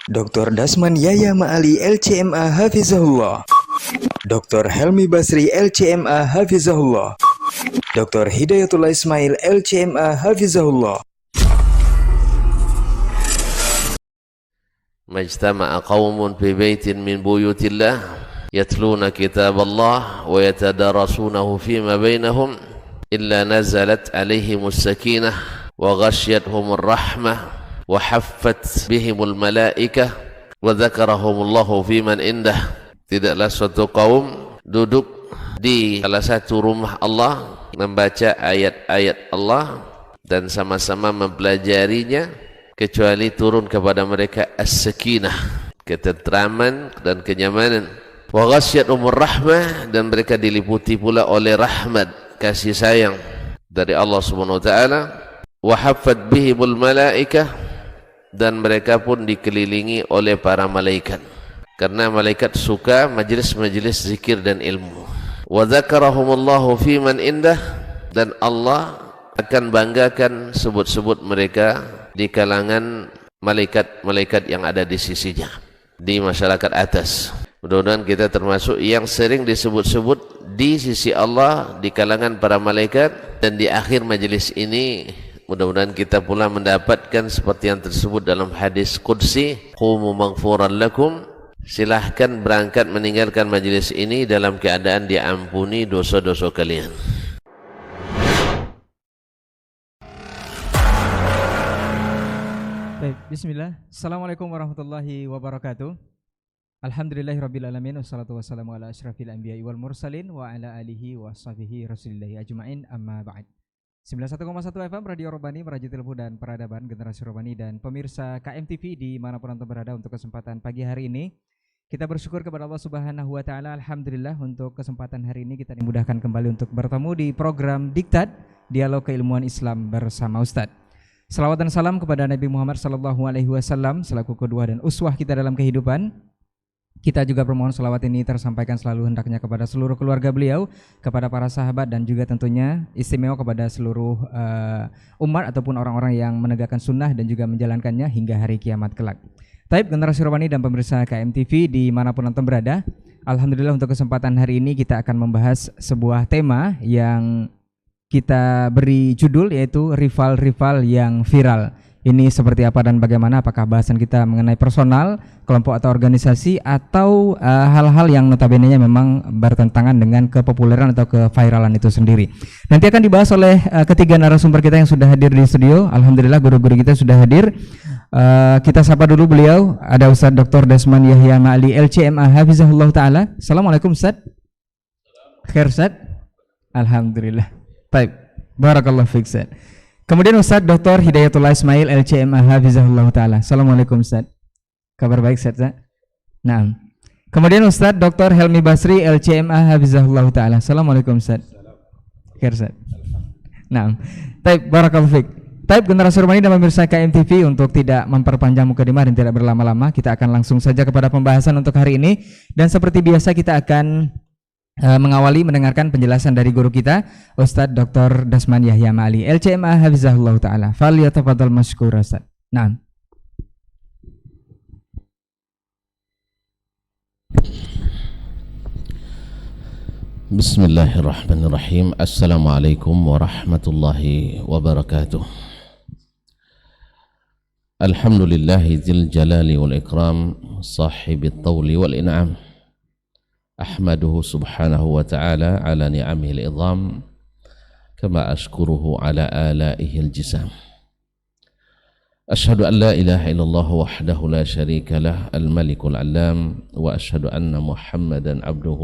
Dr. Dasman Yahya Ma'ali LCMA Hafizahullah, Dr. Helmi Basri LCMA Hafizahullah, Dr. Hidayatullah Ismail LCMA Hafizahullah. Majtama'a qawmun fi baitin min buyutillah yatluna kitab Allah wa yatadarasunahu fima bainahum illa nazalat alaihimus sakinah wa ghashyathumur rahmah wa haffat bihimul malaikah wa dzakarahumullahu fiman indah. Tidaklah suatu kaum duduk di salah satu rumah Allah membaca ayat-ayat Allah dan sama-sama mempelajarinya, kecuali turun kepada mereka as-sakinah, ketentraman dan kenyamanan. Wa ghasyyathumur rahmah, dan mereka diliputi pula oleh rahmat, kasih sayang dari Allah Subhanahu wa taala. Wa haffat bihimul malaikah, dan mereka pun dikelilingi oleh para malaikat, karena malaikat suka majlis-majlis zikir dan ilmu. Wa dzakarahumullahu fiman indah, dan Allah akan banggakan sebut-sebut mereka di kalangan malaikat-malaikat yang ada di sisinya, di masyarakat atas. Mudah-mudahan kita termasuk yang sering disebut-sebut di sisi Allah di kalangan para malaikat, dan di akhir majelis ini mudah-mudahan kita pula mendapatkan seperti yang tersebut dalam hadis qudsi, qumu maghfuran lakum, silahkan berangkat meninggalkan majelis ini dalam keadaan diampuni dosa-dosa kalian. Baik, bismillah. Assalamualaikum warahmatullahi wabarakatuh. Alhamdulillahirrabbilalamin. Wassalatu wassalamu ala asyrafil anbiya'i wal mursalin wa ala alihi wa sahbihi rasulillahi ajma'in, amma ba'd. 91,1 FM Radio Robani, Merajuk Ilmu dan Peradaban Generasi Robani, dan pemirsa KMTV dimanapun Anda berada, untuk kesempatan pagi hari ini kita bersyukur kepada Allah Subhanahu wa taala. Alhamdulillah, untuk kesempatan hari ini kita dimudahkan kembali untuk bertemu di program Diktat, Dialog Keilmuan Islam bersama Ustadz. Salawat dan salam kepada Nabi Muhammad SAW selaku kedua dan uswah kita dalam kehidupan. Kita juga bermohon salawat ini tersampaikan selalu hendaknya kepada seluruh keluarga beliau, kepada para sahabat, dan juga tentunya istimewa kepada seluruh umat ataupun orang-orang yang menegakkan sunnah dan juga menjalankannya hingga hari kiamat kelak. Taib Generasi Robani dan pemirsa KMTV dimanapun Anda berada, alhamdulillah untuk kesempatan hari ini kita akan membahas sebuah tema yang kita beri judul, yaitu rival-rival yang viral. Ini seperti apa dan bagaimana? Apakah bahasan kita mengenai personal, kelompok atau organisasi, atau hal-hal yang notabene-nya memang bertentangan dengan kepopuleran atau keviralan itu sendiri? Nanti akan dibahas oleh ketiga narasumber kita yang sudah hadir di studio. Alhamdulillah guru-guru kita sudah hadir. Kita sapa dulu beliau. Ada Ustadz Dr. Dasman Yahya Ma'ali LCMA Hafizahullah Ta'ala. Assalamualaikum Ustadz. Khair Ustadz. Alhamdulillah. Baik, barakallahu fiik Ustadz. Kemudian Ustadz Dr. Hidayatullah Ismail LCMA Hafizahullah Ta'ala. Assalamualaikum Ustadz. Kabar baik Ustadz? Nah. Kemudian Ustadz Dr. Helmi Basri LCMA Hafizahullah Ta'ala. Assalamualaikum Ustadz. Khair Ustadz. Nah. Taib, barakallahu fiik. Taib Generasi Romani dan pemirsa KMTV, untuk tidak memperpanjang mukadimah dan tidak berlama-lama, kita akan langsung saja kepada pembahasan untuk hari ini. Dan seperti biasa kita akan mengawali mendengarkan penjelasan dari guru kita Ustadz Dr. Dasman Yahya Ma'ali LCMA Hafizahullah Ta'ala. Falyatafadhal mashkura Ustadz. Naam. Bismillahirrahmanirrahim. Assalamualaikum warahmatullahi wabarakatuh. Alhamdulillahi dzil jalali wal ikram, sahibit tawli wal in'am. أحمده سبحانه وتعالى على نعمه العظام، كما أشكره على آلائه الجسام. أشهد أن لا إله إلا الله وحده لا شريك له الملك العلام، وأشهد أن محمدا عبده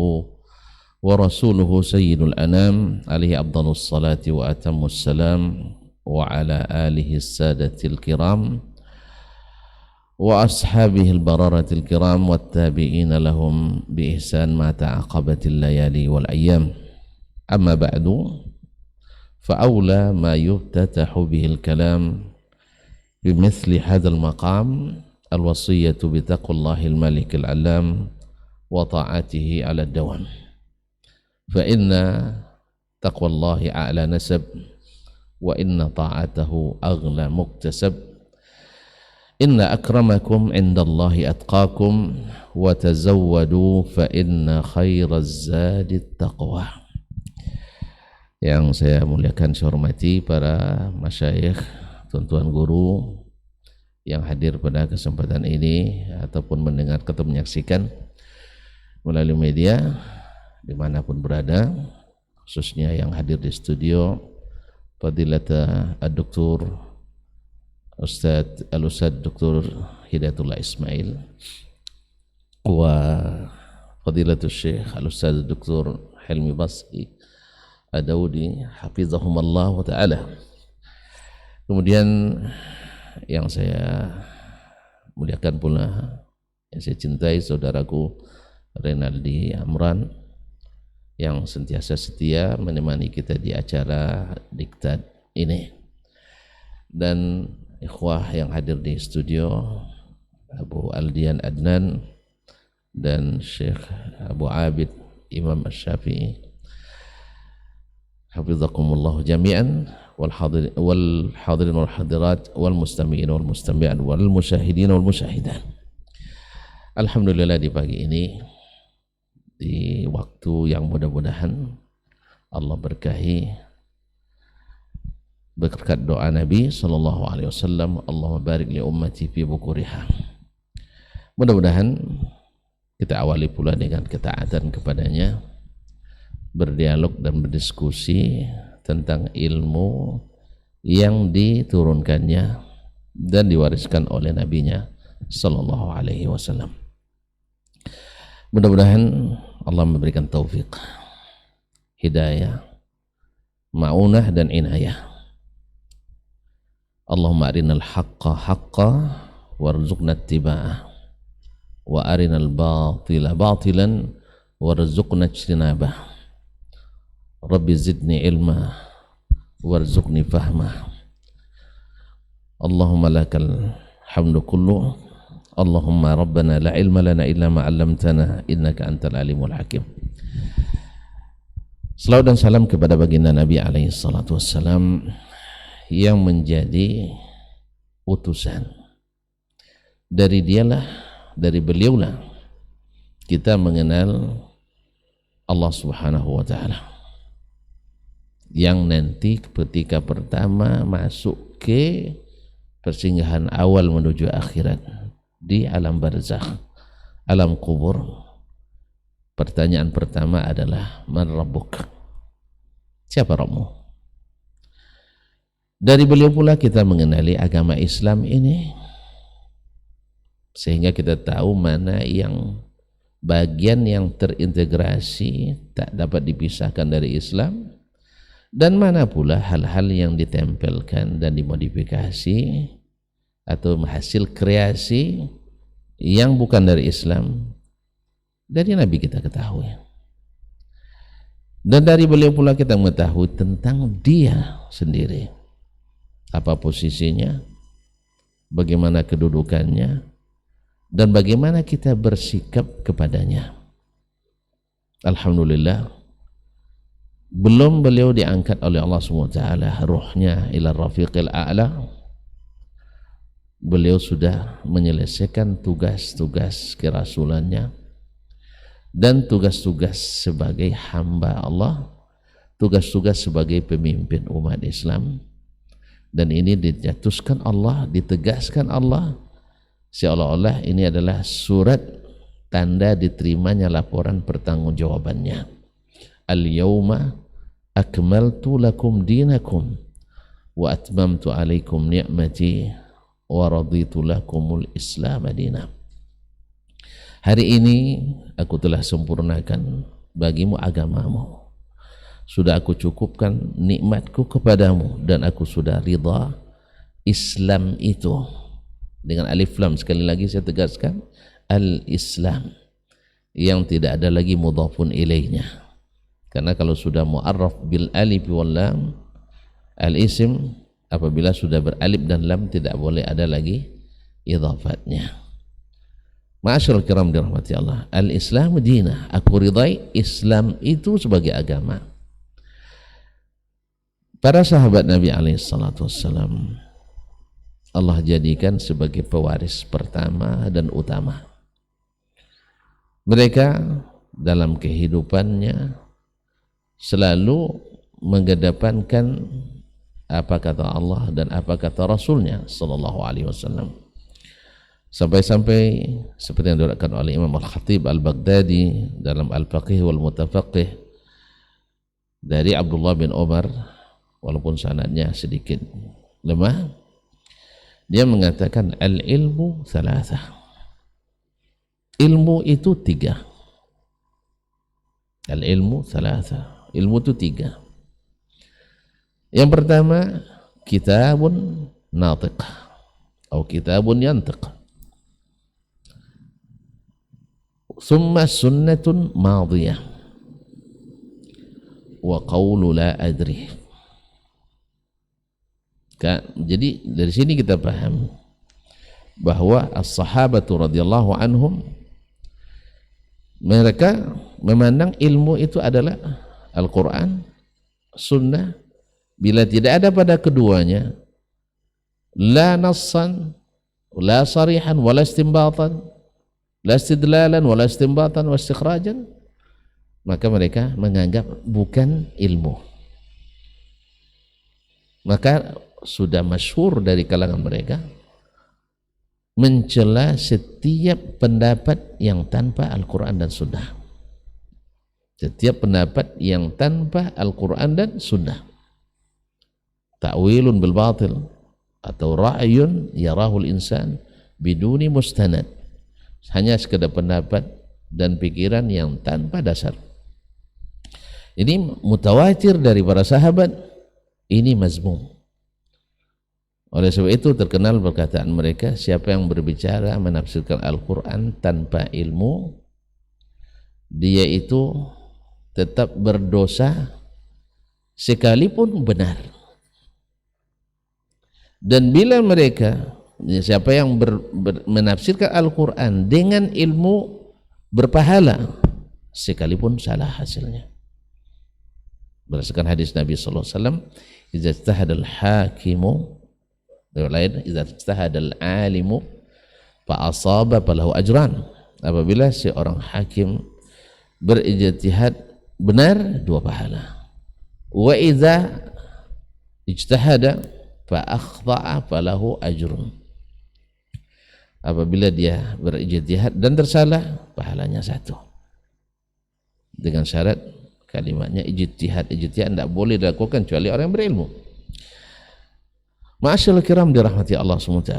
ورسوله سيد الأنام، عليه أفضل الصلاة وأتم السلام، وعلى آله السادة الكرام وأصحابه البررة الكرام والتابعين لهم بإحسان ما تعاقبت الليالي والأيام. أما بعد، فأولى ما يفتتح به الكلام بمثل هذا المقام الوصية بتقوى الله الملك العلام وطاعته على الدوام، فإن تقوى الله أعلى نسب، وإن طاعته أغلى مكتسب. Inna akramakum indallahi atqakum wa tazawwadu fa inna khairaz zadi taqwa. Yang saya muliakan, saya hormati para masyayikh, tuan-tuan guru yang hadir pada kesempatan ini ataupun mendengar atau menyaksikan melalui media dimanapun berada, khususnya yang hadir di studio, Fadilata Ad-Doktor Ustadz Al-Ustadz Dr. Hidayatullah Ismail wa Fadilatul Syekh Al-Ustadz Dr. Helmi Basri Ad-Daudi Hafizahumallah wa ta'ala. Kemudian yang saya muliakan pula, yang saya cintai, saudaraku Renaldi Amran yang sentiasa setia menemani kita di acara Diktat ini, dan ikhwah yang hadir di studio, Abu Aldian Adnan dan Syekh Abu Abid Imam Asy-Syafi'i, hafizakumullah jami'an, wal hadirin wal hadirat wal mustami'in wal mustami'at wal musyahidin wal musyahidat. Alhamdulillah, di pagi ini, di waktu yang mudah-mudahan Allah berkahi, berkat doa Nabi sallallahu alaihi wasallam, Allahumma barik li ummati fi bukuriha. Mudah-mudahan kita awali pula dengan ketaatan kepadanya, berdialog dan berdiskusi tentang ilmu yang diturunkannya dan diwariskan oleh nabinya sallallahu alaihi wasallam. Mudah-mudahan Allah memberikan taufik, hidayah, ma'unah dan inayah. Allahumma arinal haqqa haqqa warzuqna ittiba'ah wa arinal batila batilan warzuqna ijtinabah. Rabbi zidni ilma warzuqni fahma. Allahumma lakal hamdu kullu. Allahumma rabbana la ilma lana illa ma 'allamtana innaka antal alimul hakim. Salawat dan salam kepada baginda Nabi alaihi salatu wassalam yang menjadi utusan. Dari dialah, dari beliaulah kita mengenal Allah Subhanahu wa ta'ala, yang nanti ketika pertama masuk ke persinggahan awal menuju akhirat di alam barzakh, alam kubur. Pertanyaan pertama adalah man rabbuk, siapa Rabbmu? Dari beliau pula kita mengenali agama Islam ini, sehingga kita tahu mana yang bagian yang terintegrasi tak dapat dipisahkan dari Islam, dan mana pula hal-hal yang ditempelkan dan dimodifikasi atau hasil kreasi yang bukan dari Islam. Dari Nabi kita ketahui, dan dari beliau pula kita mengetahui tentang dia sendiri, apa posisinya, bagaimana kedudukannya, dan bagaimana kita bersikap kepadanya. Alhamdulillah, belum beliau diangkat oleh Allah SWT ruhnya ila rafiqil a'la, beliau sudah menyelesaikan tugas-tugas kerasulannya dan tugas-tugas sebagai hamba Allah, tugas-tugas sebagai pemimpin umat Islam. Dan ini dijatuhkan Allah, ditegaskan Allah, seolah-olah ini adalah surat tanda diterimanya laporan pertanggungjawabannya. Al-yawma akmaltu lakum dinakum wa atmamtu alaikum ni'mati wa raditu lakumul islam madina. Hari ini aku telah sempurnakan bagimu agamamu, sudah aku cukupkan nikmatku kepadamu, dan aku sudah ridha Islam itu. Dengan alif lam, sekali lagi saya tegaskan, al-Islam, yang tidak ada lagi mudhafun ilaihnya. Karena kalau sudah mu'arraf bil alif wal lam, al-isim apabila sudah beralif dan lam tidak boleh ada lagi idhafatnya. Ma'asyiral kiram dirahmati Allah, al-Islam dinah, aku ridai Islam itu sebagai agama. Para sahabat Nabi alaihissalatu wassalam Allah jadikan sebagai pewaris pertama dan utama. Mereka dalam kehidupannya selalu mengedepankan apa kata Allah dan apa kata Rasulnya sallallahu alaihi wasallam. Sampai-sampai seperti yang diriwayatkan oleh Imam Al-Khatib Al-Baghdadi dalam Al-Faqih wal Mutafaqih dari Abdullah bin Umar, walaupun sanadnya sedikit lemah, dia mengatakan al-ilmu thalathah. Ilmu itu 3. Al-ilmu thalathah. Ilmu itu 3. Yang pertama, kitabun natiq atau kitabun yantiq. Summa sunnatun madiyah wa qawlu la adri. Jadi dari sini kita paham bahwa as-sahabatu radhiyallahu anhum, mereka memandang ilmu itu adalah Al-Quran, sunnah. Bila tidak ada pada keduanya, la nassan, la sarihan, wala istinbatan, la istidlalan, wala istinbatan, wa istikhrajan, maka mereka menganggap bukan ilmu. Maka sudah masyhur dari kalangan mereka mencela setiap pendapat yang tanpa Al-Quran dan Sunnah. Setiap pendapat yang tanpa Al-Quran dan Sunnah. Ta'wilun bil batil atau ra'yun yarahul insan biduni mustanad. Hanya sekedar pendapat dan pikiran yang tanpa dasar. Ini mutawatir dari para sahabat, ini mazmum. Oleh sebab itu terkenal perkataan mereka, siapa yang berbicara menafsirkan Al-Quran tanpa ilmu, dia itu tetap berdosa sekalipun benar. Dan bila mereka, siapa yang menafsirkan Al-Quran dengan ilmu, berpahala sekalipun salah hasilnya. Berdasarkan hadis Nabi sallallahu alaihi wasallam, idza ijtahada al-hakimu, lain idza ijtahada al-alimu fa asaba falahu ajran. Apabila seorang hakim berijtihad benar, 2 pahala. Wa idza ijtahada fa akhta'a falahu ajrun. Apabila dia berijtihad dan tersalah, pahalanya 1. Dengan syarat kalimatnya ijtihad. Ijtihad tidak boleh dilakukan kecuali orang yang berilmu. Ma'asyiral kiram dirahmati Allah SWT.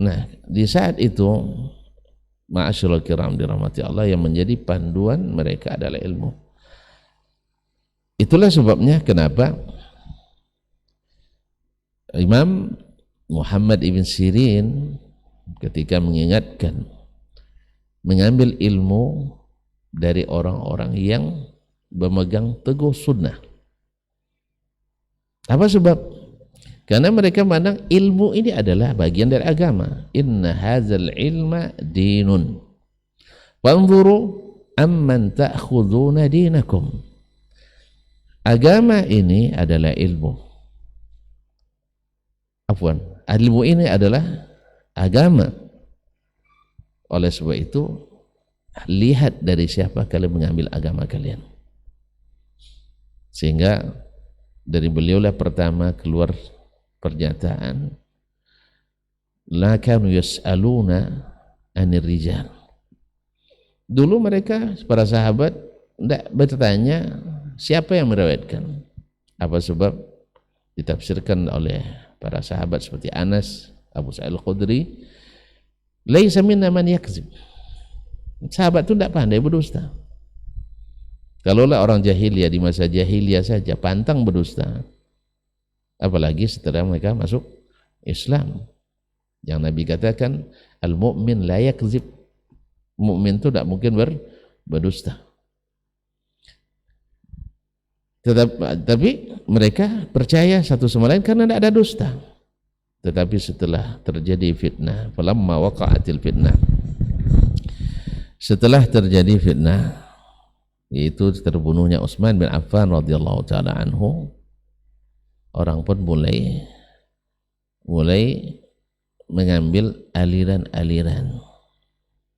Nah, di saat itu ma'asyiral kiram dirahmati Allah, yang menjadi panduan mereka adalah ilmu. Itulah sebabnya kenapa Imam Muhammad ibn Sirin ketika mengingatkan mengambil ilmu dari orang-orang yang memegang teguh sunnah. Apa sebab? Karena mereka memandang ilmu ini adalah bagian dari agama. Inna hadzal ilma dinun. Fanzuru amman ta'khuduna dinakum. Agama ini adalah ilmu. Ilmu ini adalah agama. Oleh sebab itu, lihat dari siapa kalian mengambil agama kalian. Sehingga dari beliaulah pertama keluar pernyataan, la kanu yas'aluna anir rijal. Dulu mereka, para sahabat, tidak bertanya siapa yang meriwayatkan. Apa sebab? Ditafsirkan oleh para sahabat seperti Anas, Abu Sa'id Al-Khudri, laisa minna man yakzib. Sahabat itu tidak pandai berdusta. Kalaulah orang jahiliyah di masa jahiliyah saja pantang berdusta, apalagi setelah mereka masuk Islam. Yang Nabi katakan, al-mu'min la yakzib. Mu'min itu tidak mungkin berdusta. Tapi mereka percaya satu sama lain karena tidak ada dusta. Tetapi setelah terjadi fitnah, falamma waqa'atil fitnah, setelah terjadi fitnah, yaitu terbunuhnya Utsman bin Affan radhiyallahu taala anhu, orang pun mulai mulai mengambil aliran-aliran.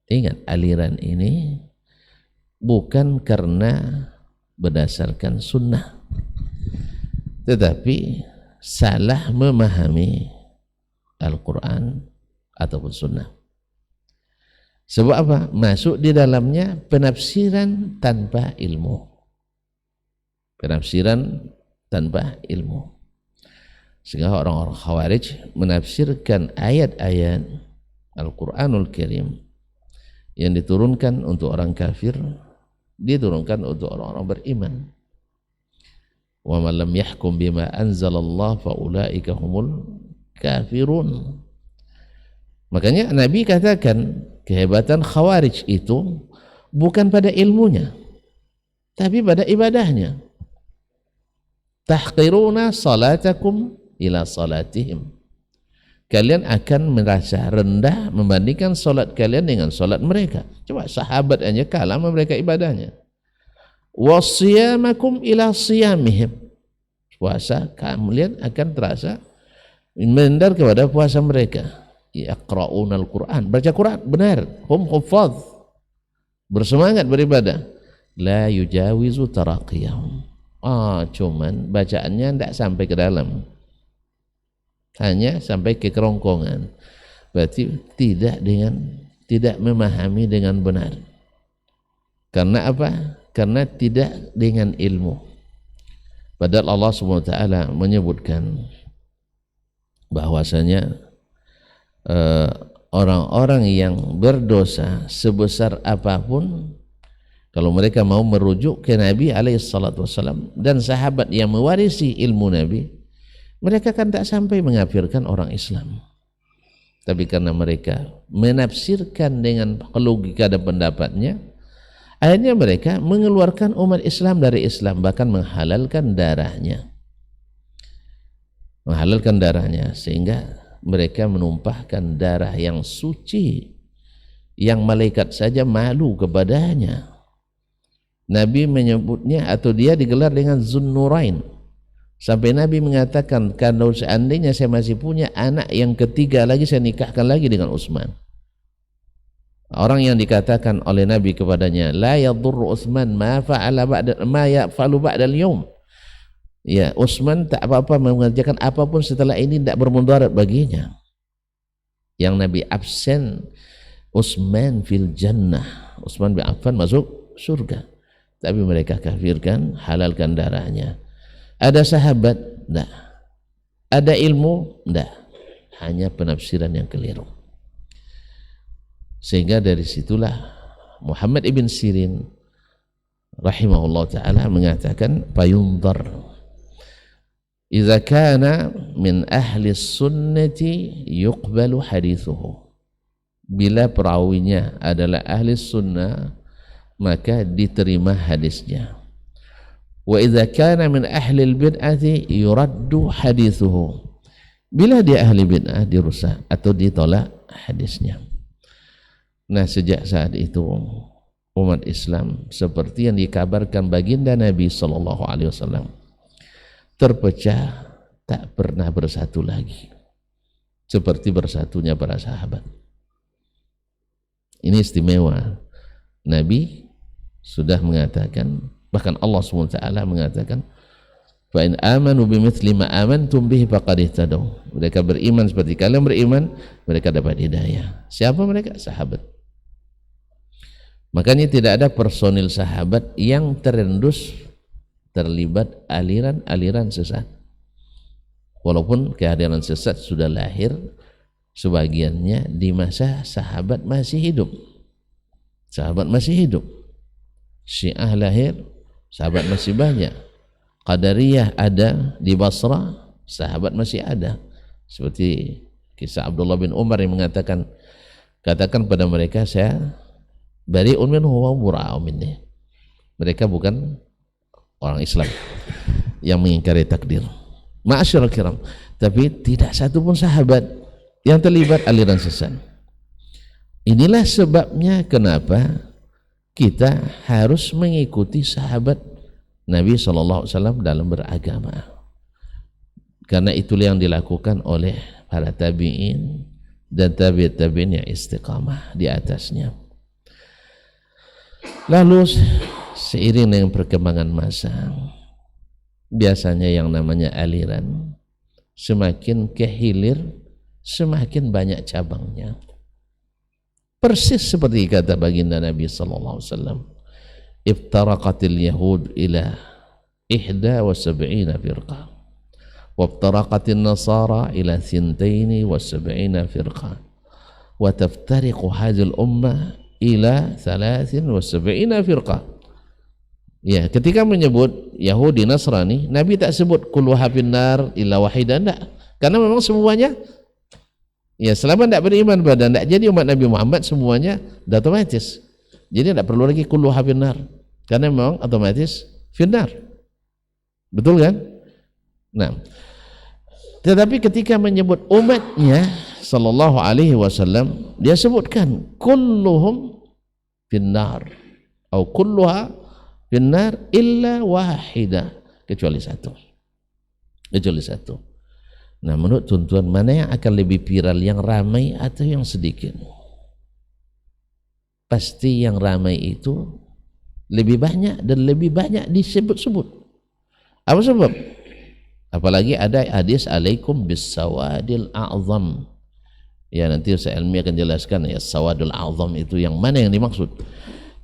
Ingat, aliran ini bukan karena berdasarkan sunnah, tetapi salah memahami Al-Quran ataupun sunnah. Sebab apa? Masuk di dalamnya penafsiran tanpa ilmu. Penafsiran tanpa ilmu. Sehingga orang-orang Khawarij menafsirkan ayat-ayat Al-Quranul Karim yang diturunkan untuk orang kafir, diturunkan untuk orang-orang beriman. Wa man lam yahkum bima anzalallah fa ulaika humul kafirun. Makanya Nabi katakan kehebatan Khawarij itu bukan pada ilmunya, tapi pada ibadahnya. Tahqiruna salatakum ila salatihim. Kalian akan merasa rendah membandingkan solat kalian dengan solat mereka. Coba sahabat aja kalah sama mereka ibadahnya. Wasiyamakum ila siyamihim. Puasa kalian akan terasa mengendar kepada puasa mereka. Yaqra'una al-Quran, baca Quran, benar. Hum huffaz, bersemangat beribadah. La yujawizu taraqiyahum. Cuman bacaannya tidak sampai ke dalam, hanya sampai ke kerongkongan. Berarti tidak memahami dengan benar. Karena apa? Karena tidak dengan ilmu. Padahal Allah SWT menyebutkan bahwasanya orang-orang yang berdosa sebesar apapun, kalau mereka mau merujuk ke Nabi SAW dan sahabat yang mewarisi ilmu Nabi, mereka kan tak sampai mengkafirkan orang Islam. Tapi karena mereka menafsirkan dengan logika dan pendapatnya, akhirnya mereka mengeluarkan umat Islam dari Islam, bahkan menghalalkan darahnya. Menghalalkan darahnya, sehingga mereka menumpahkan darah yang suci, yang malaikat saja malu kepadanya. Nabi menyebutnya, atau dia digelar dengan Zunnurain. Sampai Nabi mengatakan, kalau seandainya saya masih punya anak yang ketiga lagi, saya nikahkan lagi dengan Utsman. Orang yang dikatakan oleh Nabi kepadanya, la yadurru Utsman ma fa'ala ba'da ma ya'falu ba'dal yawm. Ya, Utsman tak apa-apa mengerjakan apapun setelah ini, tidak bermudarat baginya. Yang Nabi absen, Utsman fil jannah, Utsman bin Affan masuk surga. Tapi mereka kafirkan, halalkan darahnya. Ada sahabat? Tidak. Ada ilmu? Tidak. Hanya penafsiran yang keliru. Sehingga dari situlah Muhammad ibn Sirin rahimahullah ta'ala mengatakan, fayundar idza kana min ahli sunnati yuqbalu hadithuhu. Bila perawinya adalah ahli sunnah, maka diterima hadisnya. Wa idza kana min ahli bid'ati yuraddu hadithuhu. Bila dia ahli bid'ah, dirusak atau ditolak hadisnya. Nah, sejak saat itu umat Islam seperti yang dikabarkan baginda Nabi SAW terpecah, tak pernah bersatu lagi seperti bersatunya para sahabat. Ini istimewa. Nabi sudah mengatakan, bahkan Allah SWT mengatakan, fa in amanu bimithli ma amantum bihi faqad ihtadaw. Mereka beriman seperti kalian beriman, mereka dapat hidayah. Siapa mereka? Sahabat. Makanya tidak ada personil sahabat yang terendus terlibat aliran-aliran sesat. Walaupun kehadiran sesat sudah lahir sebagiannya di masa sahabat masih hidup. Sahabat masih hidup. Syiah lahir, sahabat masih banyak. Qadariyah ada di Basrah, sahabat masih ada. Seperti kisah Abdullah bin Umar yang mengatakan, katakan pada mereka, saya bari'un minhu wa bura'u minni. Mereka bukan orang Islam yang mengingkari takdir. Ma'asyiral kiram, tapi tidak satu pun sahabat yang terlibat aliran sesat. Inilah sebabnya kenapa kita harus mengikuti sahabat Nabi SAW dalam beragama. Karena itulah yang dilakukan oleh para tabi'in dan tabi'in yang istiqamah di atasnya. Lalu seiring dengan perkembangan masa, biasanya yang namanya aliran semakin kehilir, semakin banyak cabangnya. Persis seperti kata baginda Nabi sallallahu alaihi wasallam, "Iftaraqatil yahud ila 71 firqah, wa iftaraqatin nasara ila 72 firqah, wa taftariqu hadhihi al-ummah ila 73 firqah." Ya, ketika menyebut Yahudi Nasrani, Nabi tak sebut kulluha finnar illa wahidan, enggak. Karena memang semuanya, ya selama tidak beriman pada, tidak jadi umat Nabi Muhammad, semuanya sudah otomatis. Jadi tidak perlu lagi kulluha finnar, karena memang otomatis finnar. Betul kan? Nah, tetapi ketika menyebut umatnya sallallahu alaihi wasallam, dia sebutkan kulluhum finnar atau kulluha finnar illa wahidah, kecuali satu. Nah, menurut tuan-tuan, mana yang akan lebih viral, yang ramai atau yang sedikit? Pasti yang ramai itu lebih banyak dan lebih banyak disebut-sebut. Apa sebab? Apalagi ada hadis alaikum bisawadil a'zam. Ya, nanti Ustaz Elmi akan jelaskan ya sawadul a'zam itu yang mana yang dimaksud.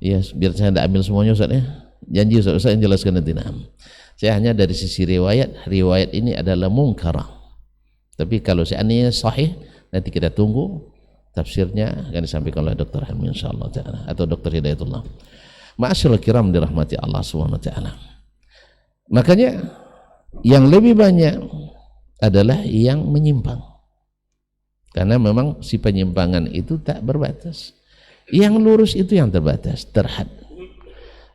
Ya, biar saya tidak ambil semuanya Ustaz ya. Janji Ustaz yang jelaskan nanti. Nah, saya hanya dari sisi riwayat ini adalah mungkarah. Tapi kalau seandainya sahih, nanti kita tunggu tafsirnya akan disampaikan oleh Dr. Helmi insyaallah taala atau Dr. Hidayatullah. Ma'asyiral kiram dirahmati Allah Subhanahu wa taala. Makanya yang lebih banyak adalah yang menyimpang. Karena memang si penyimpangan itu tak berbatas. Yang lurus itu yang terbatas, terhad.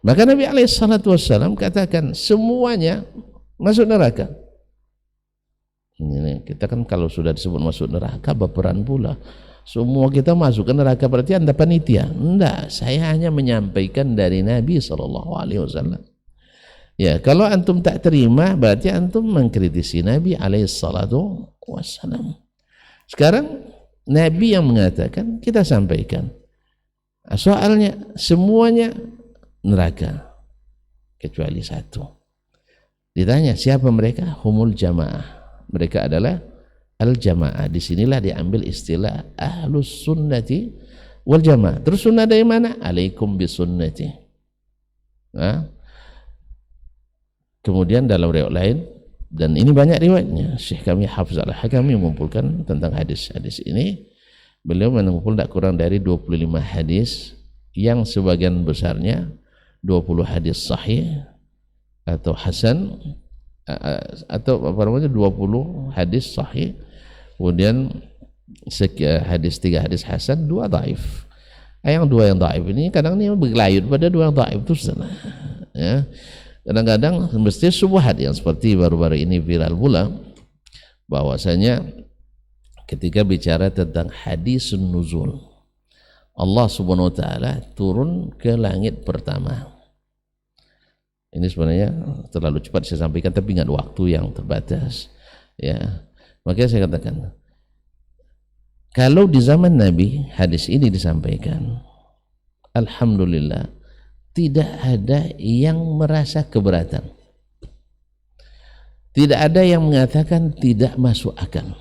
Maka Nabi SAW katakan semuanya masuk neraka. Ini kita kan kalau sudah disebut masuk neraka baperan pula. Semua kita masuk ke neraka berarti Anda panitia. Enggak, saya hanya menyampaikan dari Nabi SAW. Ya, kalau antum tak terima berarti antum mengkritisi Nabi SAW. Sekarang Nabi yang mengatakan, kita sampaikan. Soalnya semuanya neraka kecuali satu. Ditanya siapa mereka? Humul jamaah. Mereka adalah al-jamaah. Disinilah diambil istilah ahlus sunnati wal jamaah. Terus sunnah dari mana? Alaikum bisunnati. Nah, kemudian dalam riwayat lain, dan ini banyak riwayatnya, Syekh kami Hafiz Al-Hakami mengumpulkan tentang hadis-hadis ini. Beliau mengumpul tak kurang dari 25 hadis, yang sebagian besarnya 20 hadis sahih atau hasan, atau apa namanya 20 hadis sahih, kemudian hadis 3 hadis hasan, 2 dhaif. Yang 2 yang dhaif ini kadang ini bergelayut pada 2 yang dhaif itu sana. Ya. Kadang-kadang mesti syubhat yang seperti baru-baru ini viral pula, bahwasanya ketika bicara tentang hadisun nuzul, Allah Subhanahu wa taala turun ke langit pertama. Ini sebenarnya terlalu cepat saya sampaikan, tapi ingat waktu yang terbatas. Ya, makanya saya katakan, kalau di zaman Nabi hadis ini disampaikan, alhamdulillah tidak ada yang merasa keberatan, tidak ada yang mengatakan tidak masuk akal,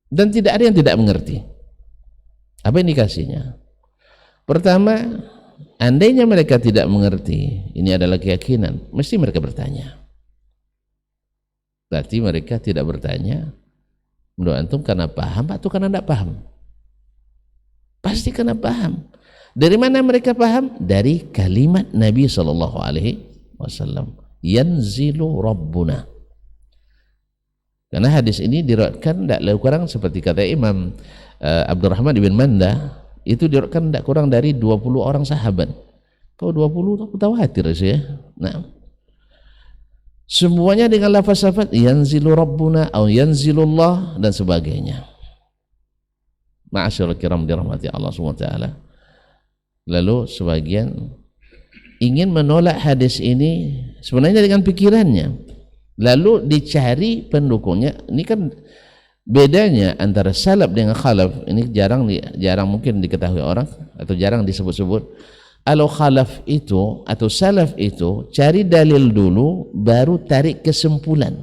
dan tidak ada yang tidak mengerti. Apa indikasinya? Pertama, andainya mereka tidak mengerti, ini adalah keyakinan, mesti mereka bertanya. Berarti mereka tidak bertanya menurut antum karena paham atau karena tidak paham? Pasti karena paham. Dari mana mereka paham? Dari kalimat Nabi SAW, yanzilu rabbuna. Karena hadis ini diriwayatkan tidak lebih kurang seperti kata Imam Abdurrahman ibn Manda, itu diriwayatkan tidak kurang dari 20 orang sahabat. Kalau 20 aku tawatir sih ya. Nah, semuanya dengan lafaz-lafaz yanzilu rabbuna atau yanzilullah dan sebagainya. Ma'asyiral kiram dirahmati Allah Subhanahu wa taala. Lalu sebagian ingin menolak hadis ini sebenarnya dengan pikirannya, lalu dicari pendukungnya. Ini kan Bedanya antara salaf dengan khalaf ini jarang mungkin diketahui orang atau jarang disebut-sebut. Kalau khalaf itu atau salaf itu cari dalil dulu baru tarik kesimpulan.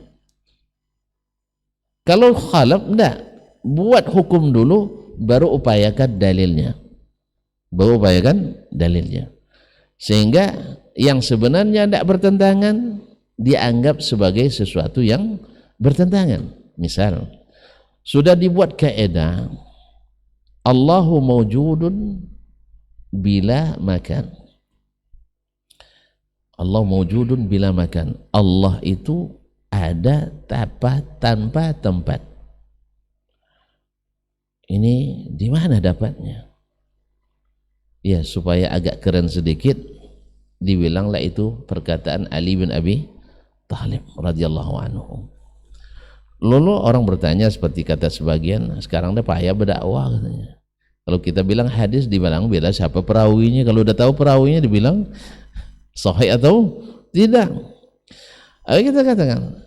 Kalau khalaf enggak, buat hukum dulu baru upayakan dalilnya. Sehingga yang sebenarnya tidak bertentangan dianggap sebagai sesuatu yang bertentangan. Misal sudah dibuat kaidah Allahu mawjudun bila makan. Allah mawjudun bila makan. Allah itu ada tanpa tempat. Ini di mana dapatnya? Ya, supaya agak keren sedikit dibilanglah itu perkataan Ali bin Abi Thalib radhiyallahu anhu. Lalu orang bertanya seperti kata sebagian, sekarang dah payah berdakwah katanya. Kalau kita bilang hadis dibilang beda siapa perawinya, kalau udah tahu perawinya dibilang sahih atau tidak. Ayo kita katakan,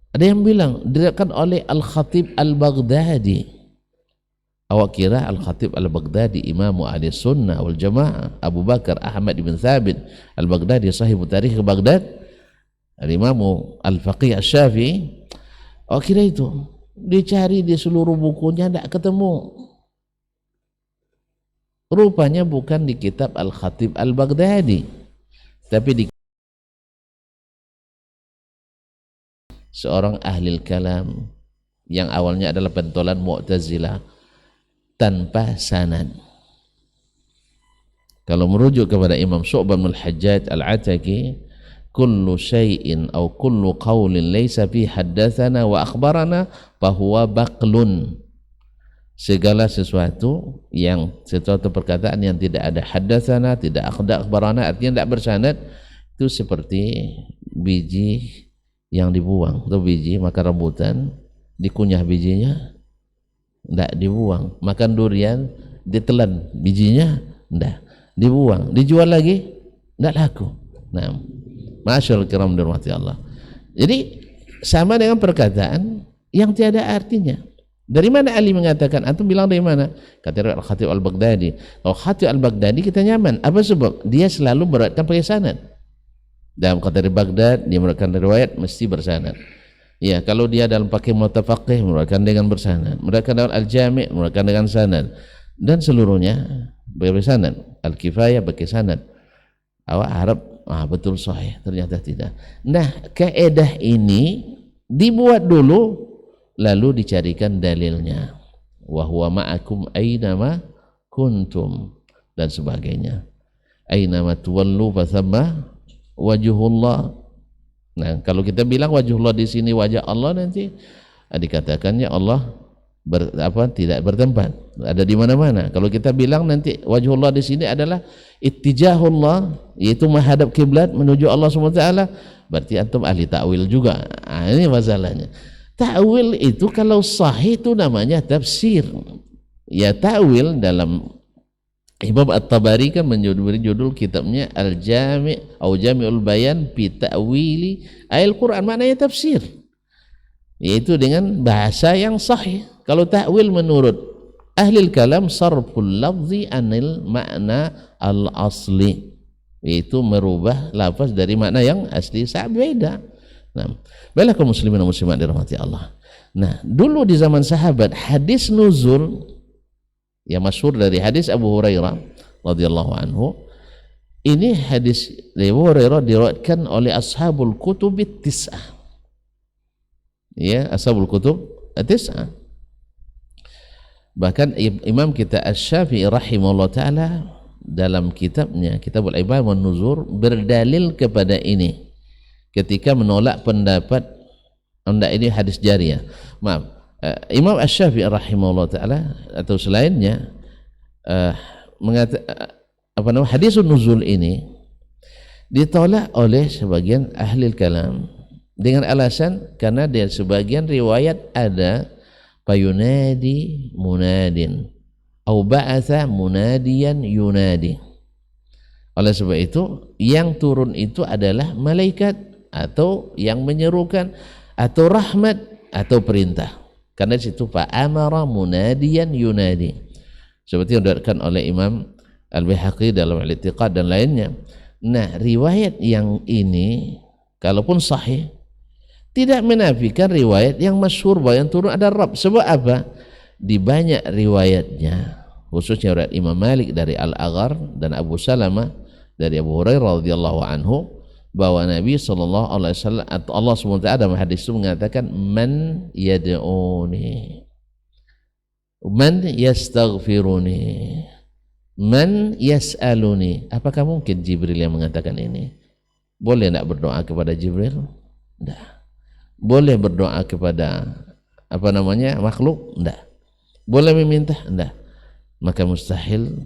ada yang bilang diriwayatkan oleh Al-Khatib Al-Baghdadi. Awak kira Al-Khatib Al-Baghdadi Imamu Ahli Sunnah wal Jamaah Abu Bakar Ahmad bin Thabit Al-Baghdadi sahibu tarikh Baghdad, Al-Imamu Al-Faqih Asy-Syafi'i. Oh, kira itu dicari di seluruh bukunya tidak ketemu. Rupanya bukan di kitab Al-Khatib Al-Baghdadi, tapi di seorang ahli kalam yang awalnya adalah pentolan Mu'tazilah tanpa sanad. Kalau merujuk kepada Imam Syu'bah bin Al-Hajjaj Al-Ataki, kullu syai'in aw kullu qawlin laysa fi haddatsana wa akhbarana fahuwa baqlun. Segala sesuatu perkataan yang tidak ada haddatsana, tidak akhbarana, artinya tidak bersanad, itu seperti biji yang dibuang atau biji makan rambutan dikunyah bijinya tidak dibuang, makan durian ditelan bijinya tidak dibuang, dijual lagi tidak laku. Nah, masyaallah kiram dirahmati Allah. Jadi sama dengan perkataan yang tiada artinya. Dari mana Ali mengatakan? Antum bilang dari mana? Kata Al-Khatib Al-Baghdadi. Kalau Khatib Al-Baghdadi kita nyaman. Apa sebab? Dia selalu meriwayatkan pakai sanad. Dalam kata dari Baghdad dia meriwayatkan riwayat mesti bersanad. Ya, kalau dia dalam pakai Mutafaqih meriwayatkan dengan bersanad. Meriwayatkan dalam Al-Jami' meriwayatkan dengan sanad. Dan seluruhnya bersanad. Al-Kifayah pakai sanad. Awak harap betul sahih, ternyata tidak. Nah, kaedah ini dibuat dulu lalu dicarikan dalilnya. Wa huwa ma'akum aynama kuntum dan sebagainya. Aynama tuwallu fathamma wajhullah. Nah, kalau kita bilang wajhullah di sini wajah Allah, nanti dikatakannya Allah tidak bertempat, ada di mana-mana. Kalau kita bilang nanti wajhullah di sini adalah ittijahullah, yaitu menghadap kiblat menuju Allah SWT, berarti antum ahli ta'wil juga. Ini masalahnya. Ta'wil itu kalau sahih itu namanya tafsir. Ya, ta'wil dalam Imam At-Tabari kan memberi judul kitabnya Al-Jami' atau Jami'ul Bayan fi Ta'wili Al-Quran, maknanya tafsir, yaitu dengan bahasa yang sahih. Kalau ta'wil menurut ahli kalam sarful lafzi anil makna al-asli, yaitu merubah lafaz dari makna yang asli, sangat beda. Nah, baiklah kaum muslimin dan muslimat dirahmati Allah. Nah, dulu di zaman sahabat hadis nuzul yang masyhur dari hadis Abu Hurairah radhiyallahu anhu, ini hadis dari Abu Hurairah diriwayatkan oleh ashabul kutub tis'ah. Ya, ashabul kutub tis'ah. Bahkan Imam kita Asy-Syafi'i rahimahullah ta'ala dalam kitabnya Kitabul Ibad wan Nuzur berdalil kepada ini ketika menolak pendapat ini hadis jariyah. Maaf, Imam Asy-Syafi'i rahimahullah ta'ala atau selainnya hadisun nuzul ini ditolak oleh sebagian ahli kalam dengan alasan karena dari sebagian riwayat ada fayunadi munadin au ba'atha munadiyan yunadi. Oleh sebab itu yang turun itu adalah malaikat atau yang menyerukan atau rahmat atau perintah. Karena di situ fa amara munadiyan yunadi. Seperti yang diriwayatkan oleh Imam Al-Baihaqi dalam Al-I'tiqad dan lainnya. Nah, riwayat yang ini kalaupun sahih tidak menafikan riwayat yang masyhur bahwa yang turun ada Rabb. Sebab apa? Di banyak riwayatnya, khususnya riwayat Imam Malik dari Al-Aghar dan Abu Salamah dari Abu Hurairah radhiyallahu anhu, bahwa Nabi sallallahu alaihi wasallam atau Allah SWT dalam hadis itu mengatakan man yad'uni, man yastaghfiruni, man yas'aluni. Apakah mungkin Jibril yang mengatakan ini? Boleh tidak berdoa kepada Jibril? Tidak. Boleh berdoa kepada makhluk? Tidak. Boleh meminta? Tidak. Maka mustahil,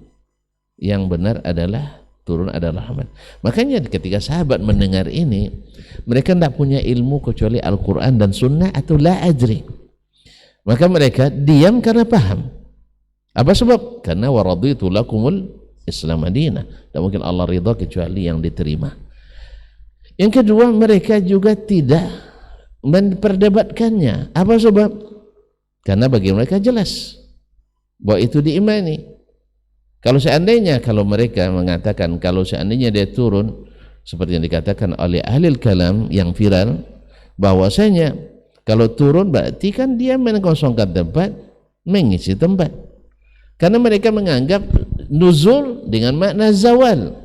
yang benar adalah turun adalah rahmat. Makanya ketika sahabat mendengar ini, mereka tidak punya ilmu kecuali Al-Quran dan Sunnah atau la adri. Maka mereka diam karena paham. Apa sebab? Karena waraditu lakumul Islam madinah. Tak mungkin Allah ridha kecuali yang diterima. Yang kedua, mereka juga tidak memperdebatkannya. Apa sebab? Karena bagi mereka jelas bahwa itu diimani. Kalau mereka mengatakan kalau seandainya dia turun seperti yang dikatakan oleh ahli kalam yang viral, bahwasanya kalau turun berarti kan dia mengosongkan tempat, mengisi tempat. Karena mereka menganggap nuzul dengan makna zawal,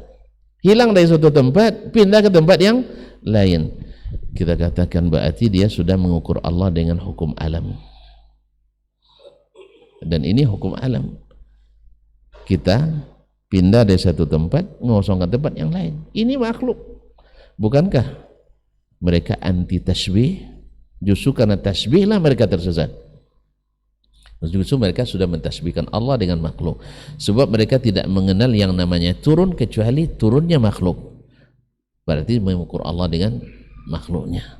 hilang dari suatu tempat pindah ke tempat yang lain. Kita katakan berarti dia sudah mengukur Allah dengan hukum alam, dan ini hukum alam. Kita pindah dari satu tempat mengosongkan tempat yang lain, ini makhluk. Bukankah mereka anti tasbih? Justru karena tasbihlah mereka tersesat. Justru mereka sudah mentasbihkan Allah dengan makhluk, sebab mereka tidak mengenal yang namanya turun kecuali turunnya makhluk. Berarti mengukur Allah dengan makhluknya.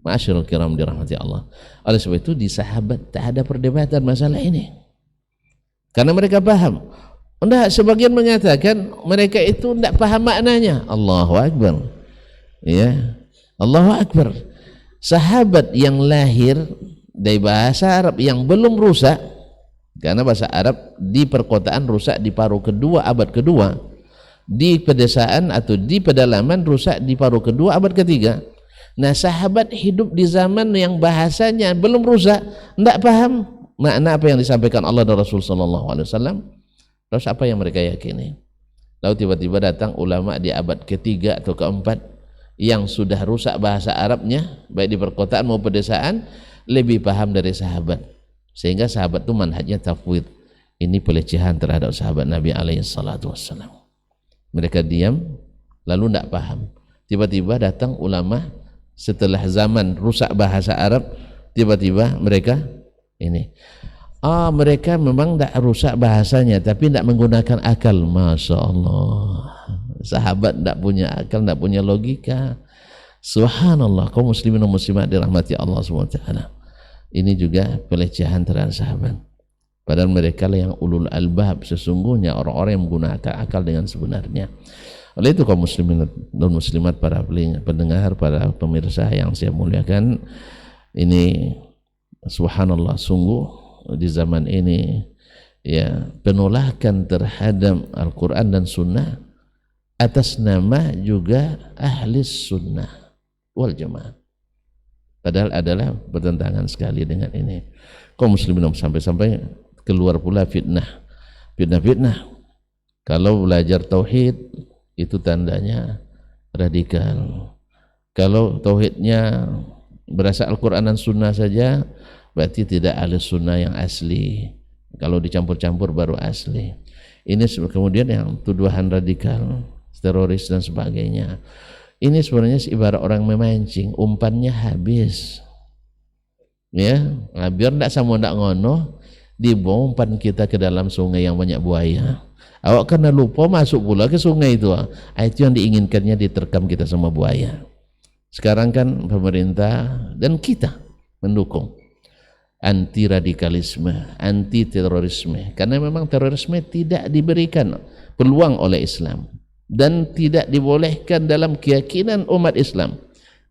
Ma'asyiral kiram dirahmati Allah. Oleh sebab itu di sahabat tak ada perdebatan masalah ini, karena mereka paham. Enggak, sebagian mengatakan mereka itu tidak paham maknanya. Allahu Akbar. Ya, Allahu Akbar. Sahabat yang lahir dari bahasa Arab yang belum rusak, karena bahasa Arab di perkotaan rusak di paruh kedua abad kedua, di pedesaan atau di pedalaman rusak di paruh kedua abad ketiga. Nah, sahabat hidup di zaman yang bahasanya belum rusak, tidak paham makna apa yang disampaikan Allah dan Rasul sallallahu alaihi wasallam. Terus apa yang mereka yakini? Lalu tiba-tiba datang ulama di abad ketiga atau keempat yang sudah rusak bahasa Arabnya, baik di perkotaan maupun pedesaan, lebih paham dari sahabat, sehingga sahabat itu manhajnya tafwid. Ini pelecehan terhadap sahabat Nabi alaihi salatu wassalam. Mereka diam lalu tidak paham. Tiba-tiba datang ulama setelah zaman rusak bahasa Arab, tiba-tiba mereka ini, mereka memang tidak rusak bahasanya tapi tidak menggunakan akal. Masya Allah, sahabat tidak punya akal, tidak punya logika. Subhanallah. Kaum muslimin dan muslimat dirahmati Allah SWT, ini juga pelecehan terhadap sahabat, padahal mereka lah yang ulul albab sesungguhnya, orang-orang yang menggunakan akal dengan sebenarnya. Oleh itu kaum muslimin dan muslimat, para pendengar, para pemirsa yang saya muliakan, ini subhanallah, sungguh di zaman ini ya, penolakan terhadap Al-Quran dan Sunnah atas nama juga ahli sunnah wal jamaah, padahal adalah bertentangan sekali dengan ini. Kaum muslimin, sampai-sampai keluar pula fitnah. Kalau belajar tauhid itu tandanya radikal. Kalau tauhidnya berasal Al-Quran dan Sunnah saja, berarti tidak ahli sunnah yang asli. Kalau dicampur-campur baru asli. Ini kemudian yang tuduhan radikal, teroris dan sebagainya. Ini sebenarnya ibarat orang memancing, umpannya habis. Ya, biar tidak sama tidak ngono, dibawa umpan kita ke dalam sungai yang banyak buaya. Awak karena lupa masuk pula ke sungai itu. Itu yang diinginkannya, diterkam kita sama buaya. Sekarang kan pemerintah dan kita mendukung anti radikalisme, anti terorisme, karena memang terorisme tidak diberikan peluang oleh Islam dan tidak dibolehkan dalam keyakinan umat Islam.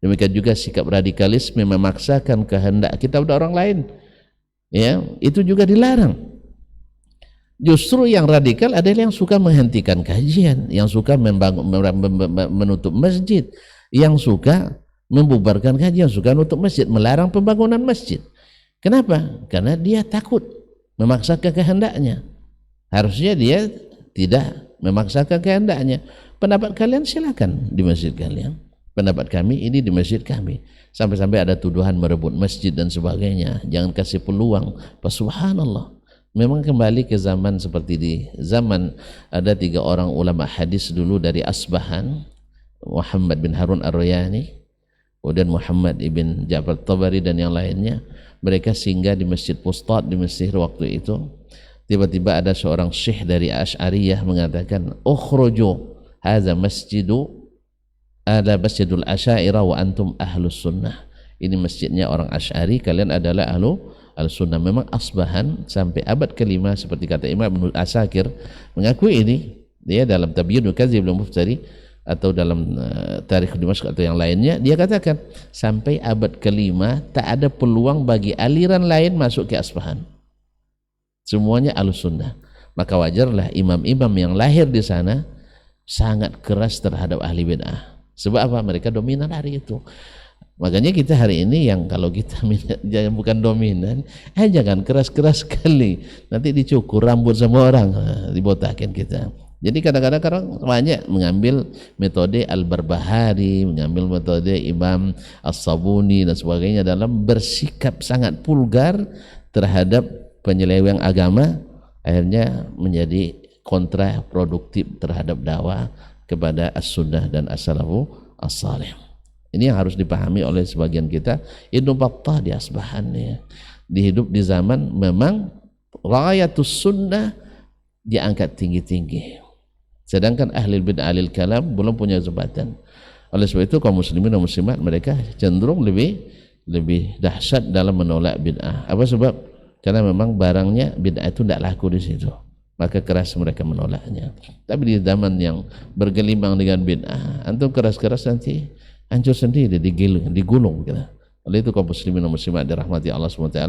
Demikian juga sikap radikalisme memaksakan kehendak kita pada orang lain. Ya, itu juga dilarang. Justru yang radikal adalah yang suka menghentikan kajian, yang suka menutup masjid, yang suka membubarkan kajian, suka menutup masjid, melarang pembangunan masjid. Kenapa? Karena dia takut memaksakan kehendaknya. Harusnya dia tidak memaksakan kehendaknya. Pendapat kalian silakan di masjid kalian, pendapat kami ini di masjid kami. Sampai-sampai ada tuduhan merebut masjid dan sebagainya. Jangan kasih peluang. Subhanallah, memang kembali ke zaman seperti di zaman ada 3 orang ulama hadis dulu dari Asbahan, Muhammad bin Harun Ar-Rayani, kemudian Muhammad ibn Ja'far Tabari dan yang lainnya. Mereka singgah di Masjid Fustat di Mesir waktu itu. Tiba-tiba ada seorang syekh dari Asy'ariyah mengatakan, ukhruju hadza masjidul Asy'ariyah wa antum ahlus sunnah. Ini masjidnya orang Asy'ari, kalian adalah ahlus sunnah. Memang Asbahan sampai abad ke-5 seperti kata Imam Ibnu Asakir mengakui ini, dia dalam Tabyinul Kadzib wal Muftari atau dalam Tarikh Dimashq atau yang lainnya, dia katakan sampai abad ke-5 tak ada peluang bagi aliran lain masuk ke Asbahan, semuanya ahlus sunnah. Maka wajarlah imam-imam yang lahir di sana sangat keras terhadap ahli bid'ah. Sebab apa? Mereka dominan hari itu. Makanya kita hari ini yang kalau kita jangan bukan dominan, jangan keras-keras sekali, nanti dicukur rambut sama orang, dibotakin kita. Jadi kadang-kadang orang banyak mengambil metode Al-Barbahari, mengambil metode Imam As-Sabuni dan sebagainya dalam bersikap sangat vulgar terhadap penyeleweng agama, akhirnya menjadi kontraproduktif terhadap dakwah kepada as-sunnah dan as-salafu as-salih. Ini yang harus dipahami oleh sebagian kita. Ibnu Battah di Asbahan ya, dihidup di zaman memang rayatus sunnah diangkat tinggi-tinggi, sedangkan ahli bid'ah ahli kalam belum punya jabatan. Oleh sebab itu kaum muslimin dan muslimat mereka cenderung lebih dahsyat dalam menolak bid'ah. Apa sebab? Karena memang barangnya bid'ah itu tidak laku di situ, maka keras mereka menolaknya. Tapi di zaman yang bergelimang dengan bid'ah, antum keras-keras nanti hancur sendiri, digulung kita. Oleh itu kaum muslimin dan muslimat dirahmati Allah SWT,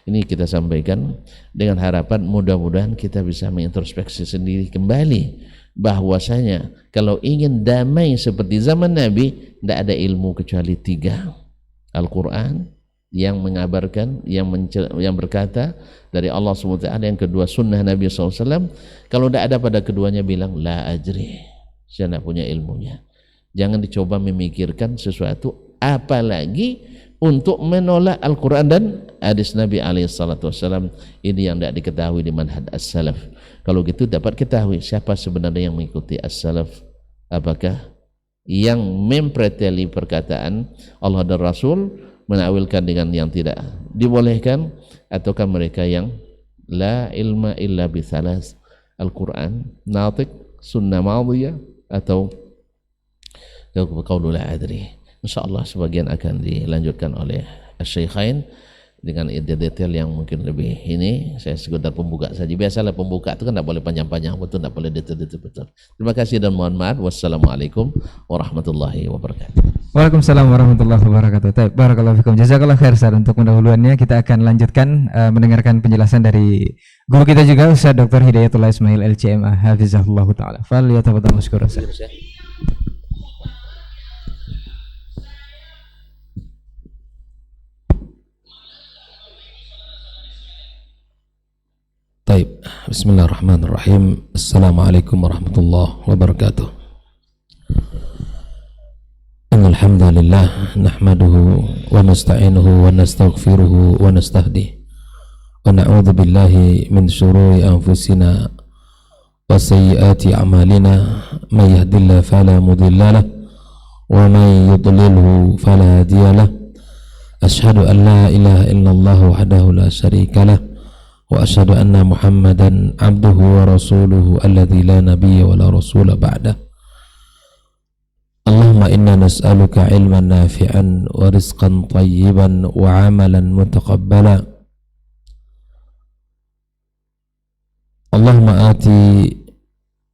ini kita sampaikan dengan harapan mudah-mudahan kita bisa mengintrospeksi sendiri kembali bahwasanya kalau ingin damai seperti zaman Nabi, tidak ada ilmu kecuali 3: Al-Quran yang mengabarkan, yang berkata dari Allah SWT, yang kedua sunnah Nabi SAW. Kalau tidak ada pada keduanya, bilang la ajri, saya tidak punya ilmunya. Jangan dicoba memikirkan sesuatu apalagi untuk menolak Al-Quran dan hadis Nabi SAW. Ini yang tidak diketahui di manhaj as-salaf. Kalau gitu dapat ketahui siapa sebenarnya yang mengikuti as-salaf. Apakah yang mempreteli perkataan Allah dan Rasul, menawilkan dengan yang tidak dibolehkan, ataukah mereka yang la ilma illa bisalas, Al-Quran, natik, sunnah madiyah, atau qaulul la adri. InsyaAllah sebagian akan dilanjutkan oleh Asy-Syaikhain dengan detail yang mungkin lebih ini. Saya sekedar pembuka saja. Biasalah pembuka itu kan tidak boleh panjang-panjang, betul, tidak boleh detail-detail betul. Terima kasih dan mohon maaf. Wassalamualaikum warahmatullahi wabarakatuh. Waalaikumsalam warahmatullahi wabarakatuh. Barakallahu fikum. Jazakallah khair Ustaz. Untuk pendahuluannya kita akan lanjutkan mendengarkan penjelasan dari guru kita juga Ustaz Dr. Hidayatullah Ismail LCMA hafizahullah taala. Fal yatafadhal mashkur Ustaz. Baik, bismillahirrahmanirrahim. Assalamualaikum warahmatullahi wabarakatuh. Alhamdulillah nahmaduhu wa nasta'inuhu wa nastaghfiruhu wa nastahdihi wa na'udzu billahi min syururi anfusina wa sayyiati a'malina, may yahdihillahu fala mudilla lahu wa may yudlilhu fala hadiya lahu. Asyhadu an la ilaha illallah wahdahu la syarika lahu wa asyhadu anna Muhammadan abduhu wa rasuluhu alladzi la nabiyya wa la rasula ba'dah. Allahumma inna nas'aluka ilman nafi'an wa rizqan tayyiban wa amalan mutaqabbala. Allahumma ati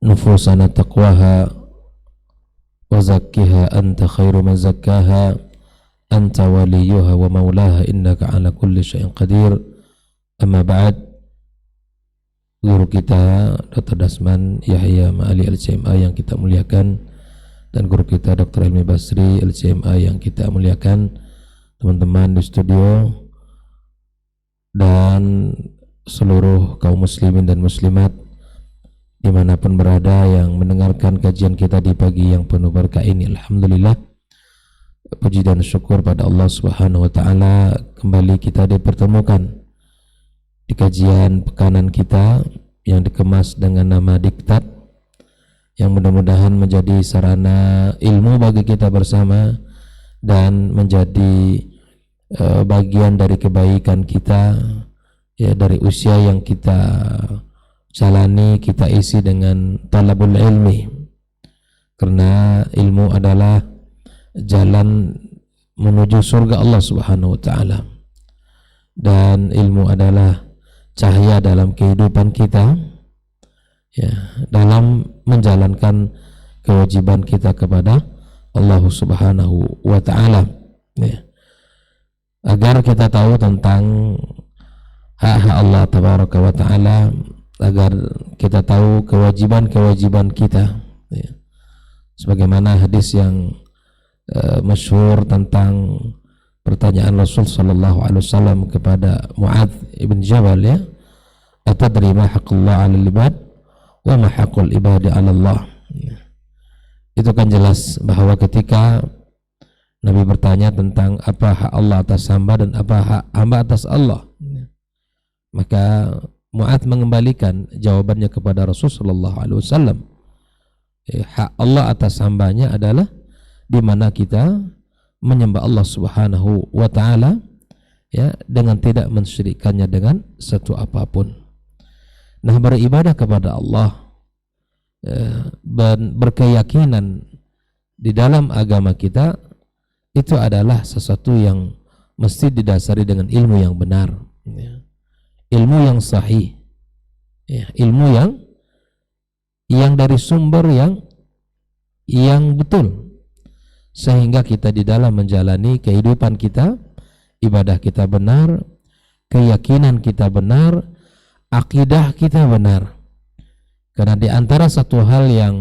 nufusana taqwaha wa zakkiha anta khairu man zakkaha anta waliyuha wa maulaha innaka ala kulli syai'in qadir. Amma ba'd, guru kita Dr. Dasman Yahya Ma'ali LCMA yang kita muliakan, dan guru kita Dr. Helmi Basri LCMA yang kita muliakan, teman-teman di studio dan seluruh kaum muslimin dan muslimat dimanapun berada yang mendengarkan kajian kita di pagi yang penuh berkah ini. Alhamdulillah, puji dan syukur pada Allah Subhanahu wa taala, kembali kita dipertemukan di kajian pekanan kita yang dikemas dengan nama Diktat, yang mudah-mudahan menjadi sarana ilmu bagi kita bersama dan menjadi bagian dari kebaikan kita, ya, dari usia yang kita jalani, kita isi dengan talabul ilmi, karena ilmu adalah jalan menuju surga Allah Subhanahu wa taala, dan ilmu adalah cahaya dalam kehidupan kita, ya, dalam menjalankan kewajiban kita kepada Allah Subhanahu wa taala, ya, agar kita tahu tentang hak-hak Allah Tabaraka wa taala, agar kita tahu kewajiban-kewajiban kita, ya. Sebagaimana hadis yang masyhur tentang pertanyaan Rasul sallallahu alaihi wasallam kepada Mu'adz ibn Jabal, ya, atadri ma haqqullah 'alal ibad wa ma haqqul ibadi 'ala Allah. Itu kan jelas bahwa ketika Nabi bertanya tentang apa hak Allah atas hamba dan apa hak hamba atas Allah, maka Mu'adz mengembalikan jawabannya kepada Rasul sallallahu alaihi wasallam. Hak Allah atas hambanya adalah di mana kita menyembah Allah Subhanahu wa taala, ya, dengan tidak mensyirikkannya dengan satu apapun. Nah, beribadah kepada Allah, berkeyakinan di dalam agama kita, itu adalah sesuatu yang mesti didasari dengan ilmu yang benar, ya. Ilmu yang sahih, ya, ilmu yang dari sumber yang betul, sehingga kita di dalam menjalani kehidupan kita, ibadah kita benar, keyakinan kita benar, akidah kita benar. Karena di antara satu hal yang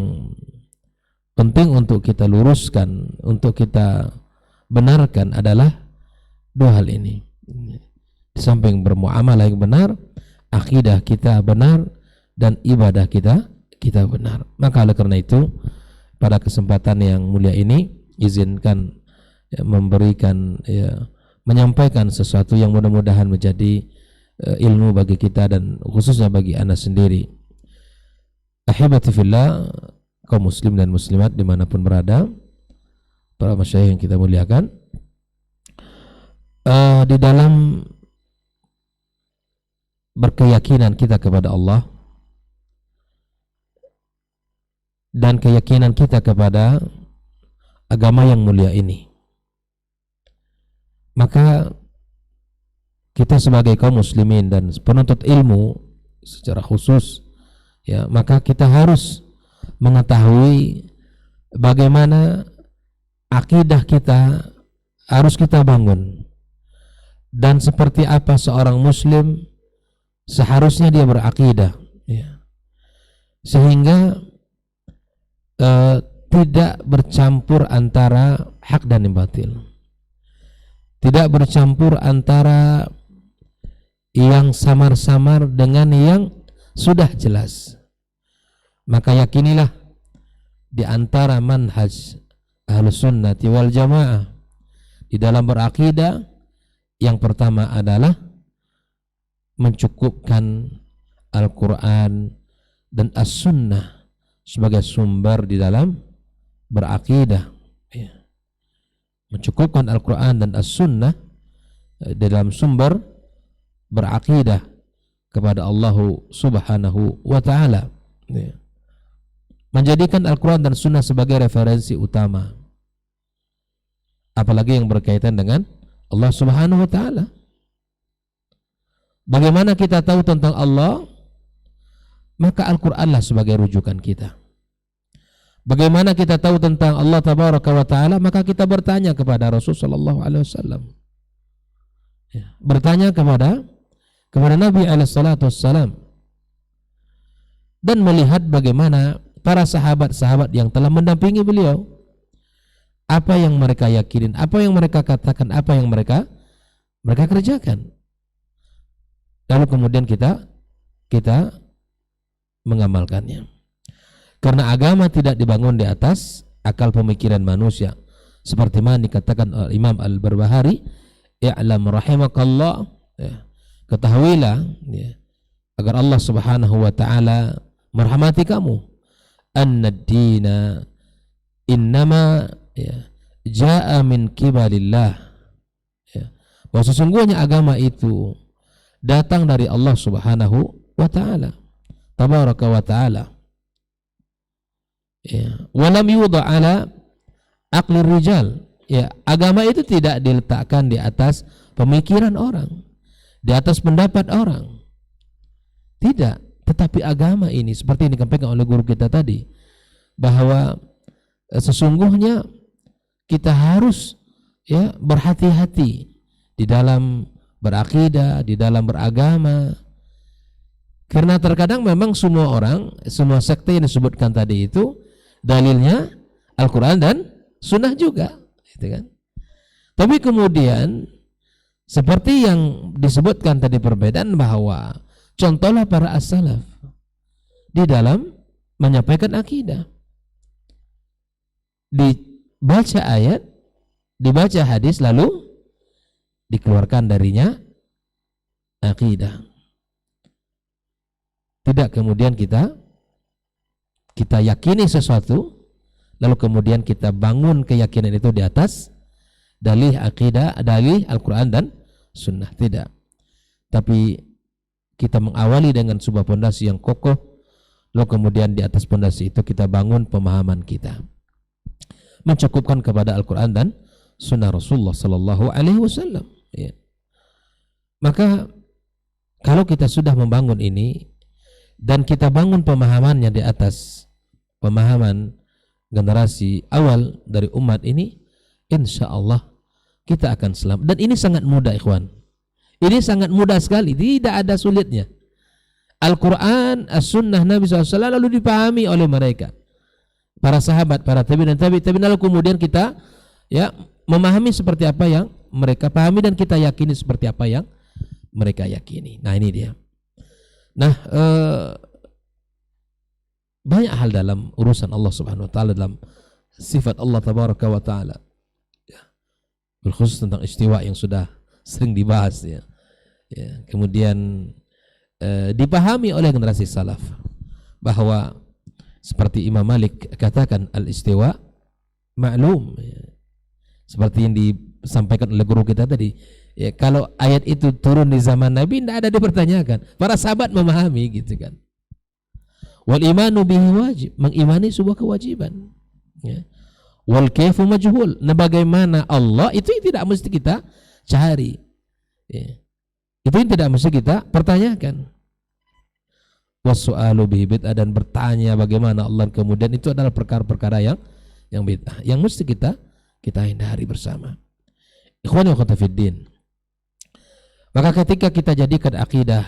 penting untuk kita luruskan, untuk kita benarkan adalah dua hal ini. Di samping bermuamalah yang benar, akidah kita benar, dan ibadah kita benar. Maka oleh karena itu, pada kesempatan yang mulia ini, izinkan, ya, memberikan, ya, menyampaikan sesuatu yang mudah-mudahan menjadi ilmu bagi kita dan khususnya bagi anda sendiri. Ahibati fillah, kaum muslim dan muslimat dimanapun berada, para masyayikh yang kita muliakan, di dalam berkeyakinan kita kepada Allah dan keyakinan kita kepada agama yang mulia ini, maka kita sebagai kaum muslimin dan penuntut ilmu secara khusus, ya, maka kita harus mengetahui bagaimana akidah kita harus kita bangun, dan seperti apa seorang muslim seharusnya dia berakidah, ya, sehingga tidak bercampur antara hak dan batil, tidak bercampur antara yang samar-samar dengan yang sudah jelas. Maka yakinilah di antara manhaj Ahlus Sunnati wal Jamaah di dalam berakidah, yang pertama adalah mencukupkan Al-Quran dan As-Sunnah sebagai sumber di dalam berakidah, ya. Mencukupkan Al-Quran dan As-Sunnah dalam sumber berakidah kepada Allah Subhanahu wa ta'ala, ya. Menjadikan Al-Quran dan Sunnah sebagai referensi utama, apalagi yang berkaitan dengan Allah Subhanahu wa ta'ala. Bagaimana kita tahu tentang Allah? Maka Al-Quranlah sebagai rujukan kita. Bagaimana kita tahu tentang Allah Tabaraka wa ta'ala? Maka kita bertanya kepada Rasul sallallahu alaihi wasallam, ya, bertanya kepada Nabi SAW dan melihat bagaimana para sahabat-sahabat yang telah mendampingi beliau, apa yang mereka yakinin, apa yang mereka katakan, apa yang mereka kerjakan. Lalu kemudian kita mengamalkannya. Karena agama tidak dibangun di atas akal pemikiran manusia. Seperti mana dikatakan oleh Imam Al-Barbahari, "I'lam rahimakallah," ya, ketahuilah ya, agar Allah Subhanahu wa taala merahmati kamu, anna ad-dina innama ya, jaa min kibalillah, ya, bahwa sesungguhnya agama itu datang dari Allah Subhanahu wa taala, tabaraka wa taala. Ya, walam yudha ala aqli rijal. Ya, agama itu tidak diletakkan di atas pemikiran orang, di atas pendapat orang. Tidak, tetapi agama ini seperti yang dikatakan oleh guru kita tadi, bahwa sesungguhnya kita harus ya berhati-hati di dalam berakidah, di dalam beragama. Karena terkadang memang semua orang, semua sekte yang disebutkan tadi itu dalilnya Al-Quran dan Sunnah juga, gitu kan. Tapi kemudian seperti yang disebutkan tadi perbedaan, bahwa contohlah para as-salaf di dalam menyampaikan akidah. Dibaca ayat, dibaca hadis, lalu dikeluarkan darinya akidah. Tidak kemudian kita yakini sesuatu, lalu kemudian kita bangun keyakinan itu di atas dalih akidah, dalih Al-Quran dan Sunnah. Tidak. Tapi kita mengawali dengan sebuah pondasi yang kokoh, lalu kemudian di atas pondasi itu kita bangun pemahaman kita, mencukupkan kepada Al-Quran dan Sunnah Rasulullah Sallallahu Alaihi Wasallam. Ya. Maka kalau kita sudah membangun ini dan kita bangun pemahamannya di atas pemahaman generasi awal dari umat ini, insya Allah kita akan selamat. Dan ini sangat mudah, ikhwan. Ini sangat mudah sekali, tidak ada sulitnya. Al-Quran, As-Sunnah Nabi SAW lalu dipahami oleh mereka, para sahabat, para tabi'in dan tabi'in, lalu kemudian kita ya memahami seperti apa yang mereka pahami dan kita yakini seperti apa yang mereka yakini. Nah, ini dia. Nah, banyak hal dalam urusan Allah Subhanahu wa taala, dalam sifat Allah tabaraka wa taala. Ya. Khusus tentang istiwa yang sudah sering dibahas ya. Ya, kemudian dipahami oleh generasi salaf bahwa seperti Imam Malik katakan al-istiwa maklum ya. Seperti yang disampaikan oleh guru kita tadi ya, kalau ayat itu turun di zaman Nabi tidak ada dipertanyakan, para sahabat memahami gitu kan. Wal imanu bihi wajib, mengimani sebuah kewajiban ya. Wal kaifu majhul, nah bagaimana Allah itu tidak mesti kita cari ya. Itu yang tidak mesti kita pertanyakan. Wasu'alu bihi bid'ah, dan bertanya bagaimana Allah kemudian itu adalah perkara-perkara yang bid'ah, yang mesti kita hindari bersama. Ikhwani wa akhwati fiddin. Maka ketika kita jadikan akidah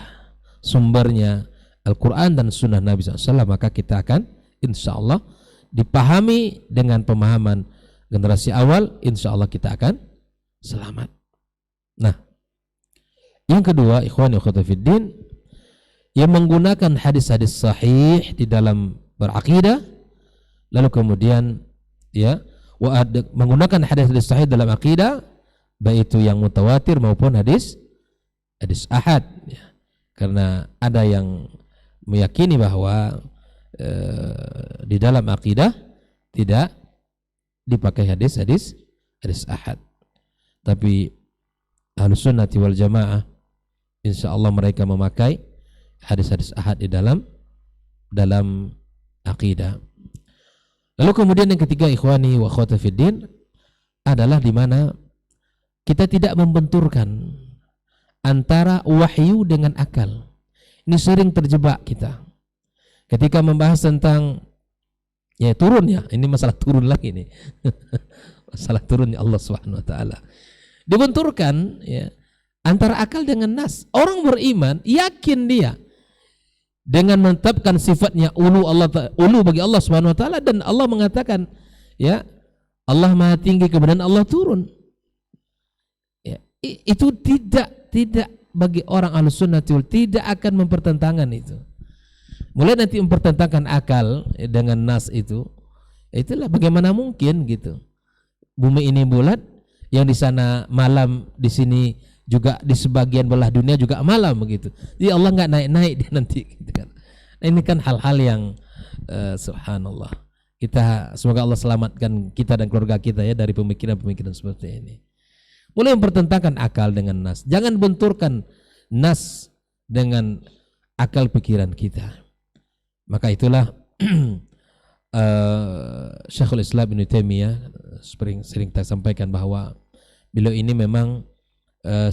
sumbernya Al-Quran dan Sunnah Nabi SAW, maka kita akan insya Allah dipahami dengan pemahaman generasi awal, insya Allah kita akan selamat. Nah, yang kedua, ikhwani wa akhwati fiddin, yang menggunakan hadis-hadis sahih di dalam berakidah, lalu kemudian ya menggunakan hadis-hadis sahih dalam akidah, baik itu yang mutawatir maupun hadis ahad ya. Karena ada yang meyakini bahwa di dalam akidah tidak dipakai hadis ahad, tapi Ahlus Sunnati wal Jamaah insya Allah mereka memakai hadis-hadis ahad di dalam akidah. Lalu kemudian yang ketiga, ikhwani wa akhwati fiddin, adalah di mana kita tidak membenturkan antara wahyu dengan akal. Ini sering terjebak kita ketika membahas tentang ya turun ya, ini masalah turun lagi nih. Masalah turunnya Allah Subhanahu wa taala. Dibenturkan ya antara akal dengan nas. Orang beriman yakin dia dengan menetapkan sifatnya ulu bagi Allah Subhanahu wa taala, dan Allah mengatakan ya Allah Maha Tinggi kemudian Allah turun. Ya, itu tidak bagi orang Ahlussunnah tidak akan mempertentangkan itu. Mulai nanti mempertentangkan akal dengan nas itulah bagaimana mungkin gitu. Bumi ini bulat, yang di sana malam, di sini juga di sebagian belah dunia juga malam begitu. Jadi Allah nggak naik-naik dia nanti gitu kan. Nah, ini kan hal-hal yang subhanallah. Kita semoga Allah selamatkan kita dan keluarga kita ya dari pemikiran-pemikiran seperti ini. Mulai mempertentangkan akal dengan nas. Jangan benturkan nas dengan akal pikiran kita. Maka itulah Syekhul Islam Ibnu Taimiyah sering kita sampaikan bahwa beliau ini memang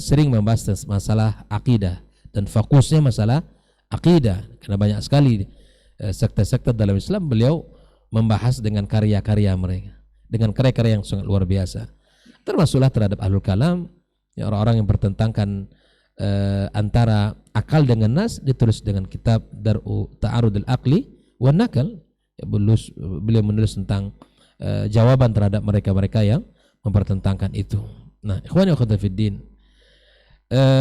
sering membahas masalah akidah dan fokusnya masalah akidah, karena banyak sekali sekte-sekte dalam Islam beliau membahas dengan karya-karya mereka, dengan karya-karya yang sangat luar biasa, termasuklah terhadap Ahlul Kalam, ya, orang-orang yang bertentangkan antara akal dengan nas, ditulis dengan kitab Dar'u Ta'arudul Aqli wan Nakal. Ya, beliau menulis tentang jawaban terhadap mereka-mereka yang mempertentangkan itu. Nah, ikhwani wa akhwati fiddin,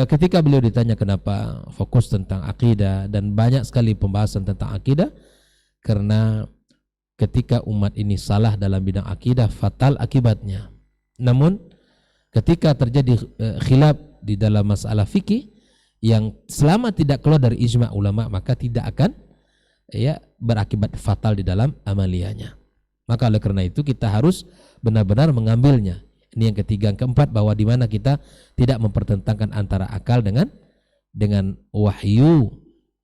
ketika beliau ditanya kenapa fokus tentang akidah dan banyak sekali pembahasan tentang akidah, karena ketika umat ini salah dalam bidang akidah fatal akibatnya. Namun ketika terjadi khilaf di dalam masalah fikih yang selama tidak keluar dari ijma ulama, maka tidak akan ya berakibat fatal di dalam amaliyahnya. Maka oleh karena itu kita harus benar-benar mengambilnya. Ini yang ketiga. Yang keempat, bahwa di mana kita tidak mempertentangkan antara akal dengan wahyu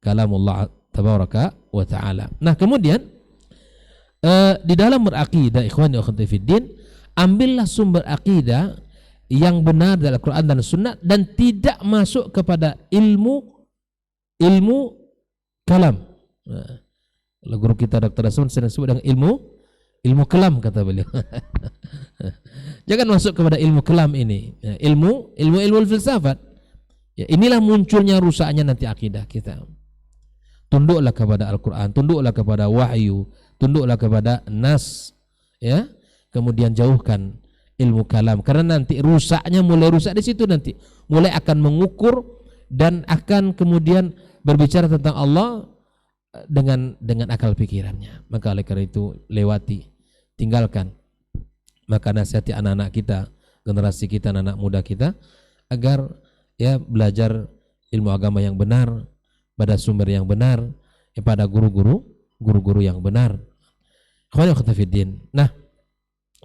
kalamullah tabaraka wa ta'ala. Nah, kemudian di dalam berakidah, ikhwani wa akhwati fiddin, ambillah sumber akidah yang benar dari Al-Quran dan Sunnah dan tidak masuk kepada ilmu kalam. Nah, guru kita Dr. Rasul sering sebut dengan ilmu kalam, kata beliau. Jangan masuk kepada ilmu kalam ini, ya, ilmu filsafat. Ya, inilah munculnya rusaknya nanti akidah kita. Tunduklah kepada Al-Quran, tunduklah kepada wahyu, tunduklah kepada nas, ya. Kemudian jauhkan ilmu kalam, karena nanti rusaknya mulai rusak di situ, nanti mulai akan mengukur dan akan kemudian berbicara tentang Allah dengan akal pikirannya. Maka oleh karena itu lewati, tinggalkan. Maka nasihati anak-anak kita, generasi kita, anak muda kita, agar ya belajar ilmu agama yang benar, pada sumber yang benar, ya, pada guru-guru yang benar. Nah,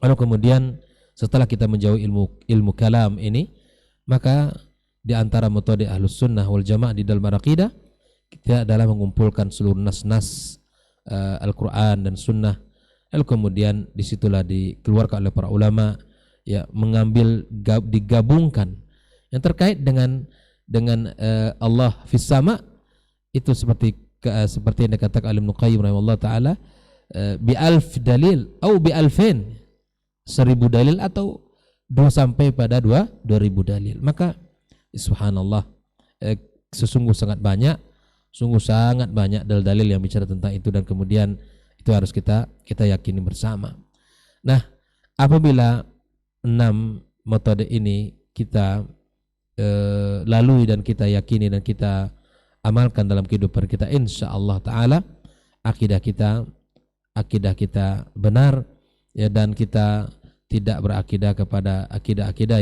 lalu kemudian setelah kita menjauhi ilmu kalam ini, maka di antara metode Ahlus Sunnah wal Jamaah di dalam akidah, kita adalah mengumpulkan seluruh nas-nas Al-Quran dan Sunnah. Lalu kemudian disitulah dikeluarkan oleh para ulama, ya, mengambil digabungkan yang terkait dengan Allah fis sama, itu seperti yang dikatakan oleh Ibnu Qayyim rahimahullah taala, bi alf dalil atau bi alfain, 1000 dalil atau 2 sampai pada 2000 dalil. Maka subhanallah, sesungguh sangat banyak dalil-dalil yang bicara tentang itu, dan kemudian itu harus kita yakini bersama. Nah, apabila 6 metode ini kita lalui dan kita yakini dan kita amalkan dalam kehidupan kita, insyaallah taala akidah kita benar, ya, dan kita tidak berakidah kepada akidah-akidah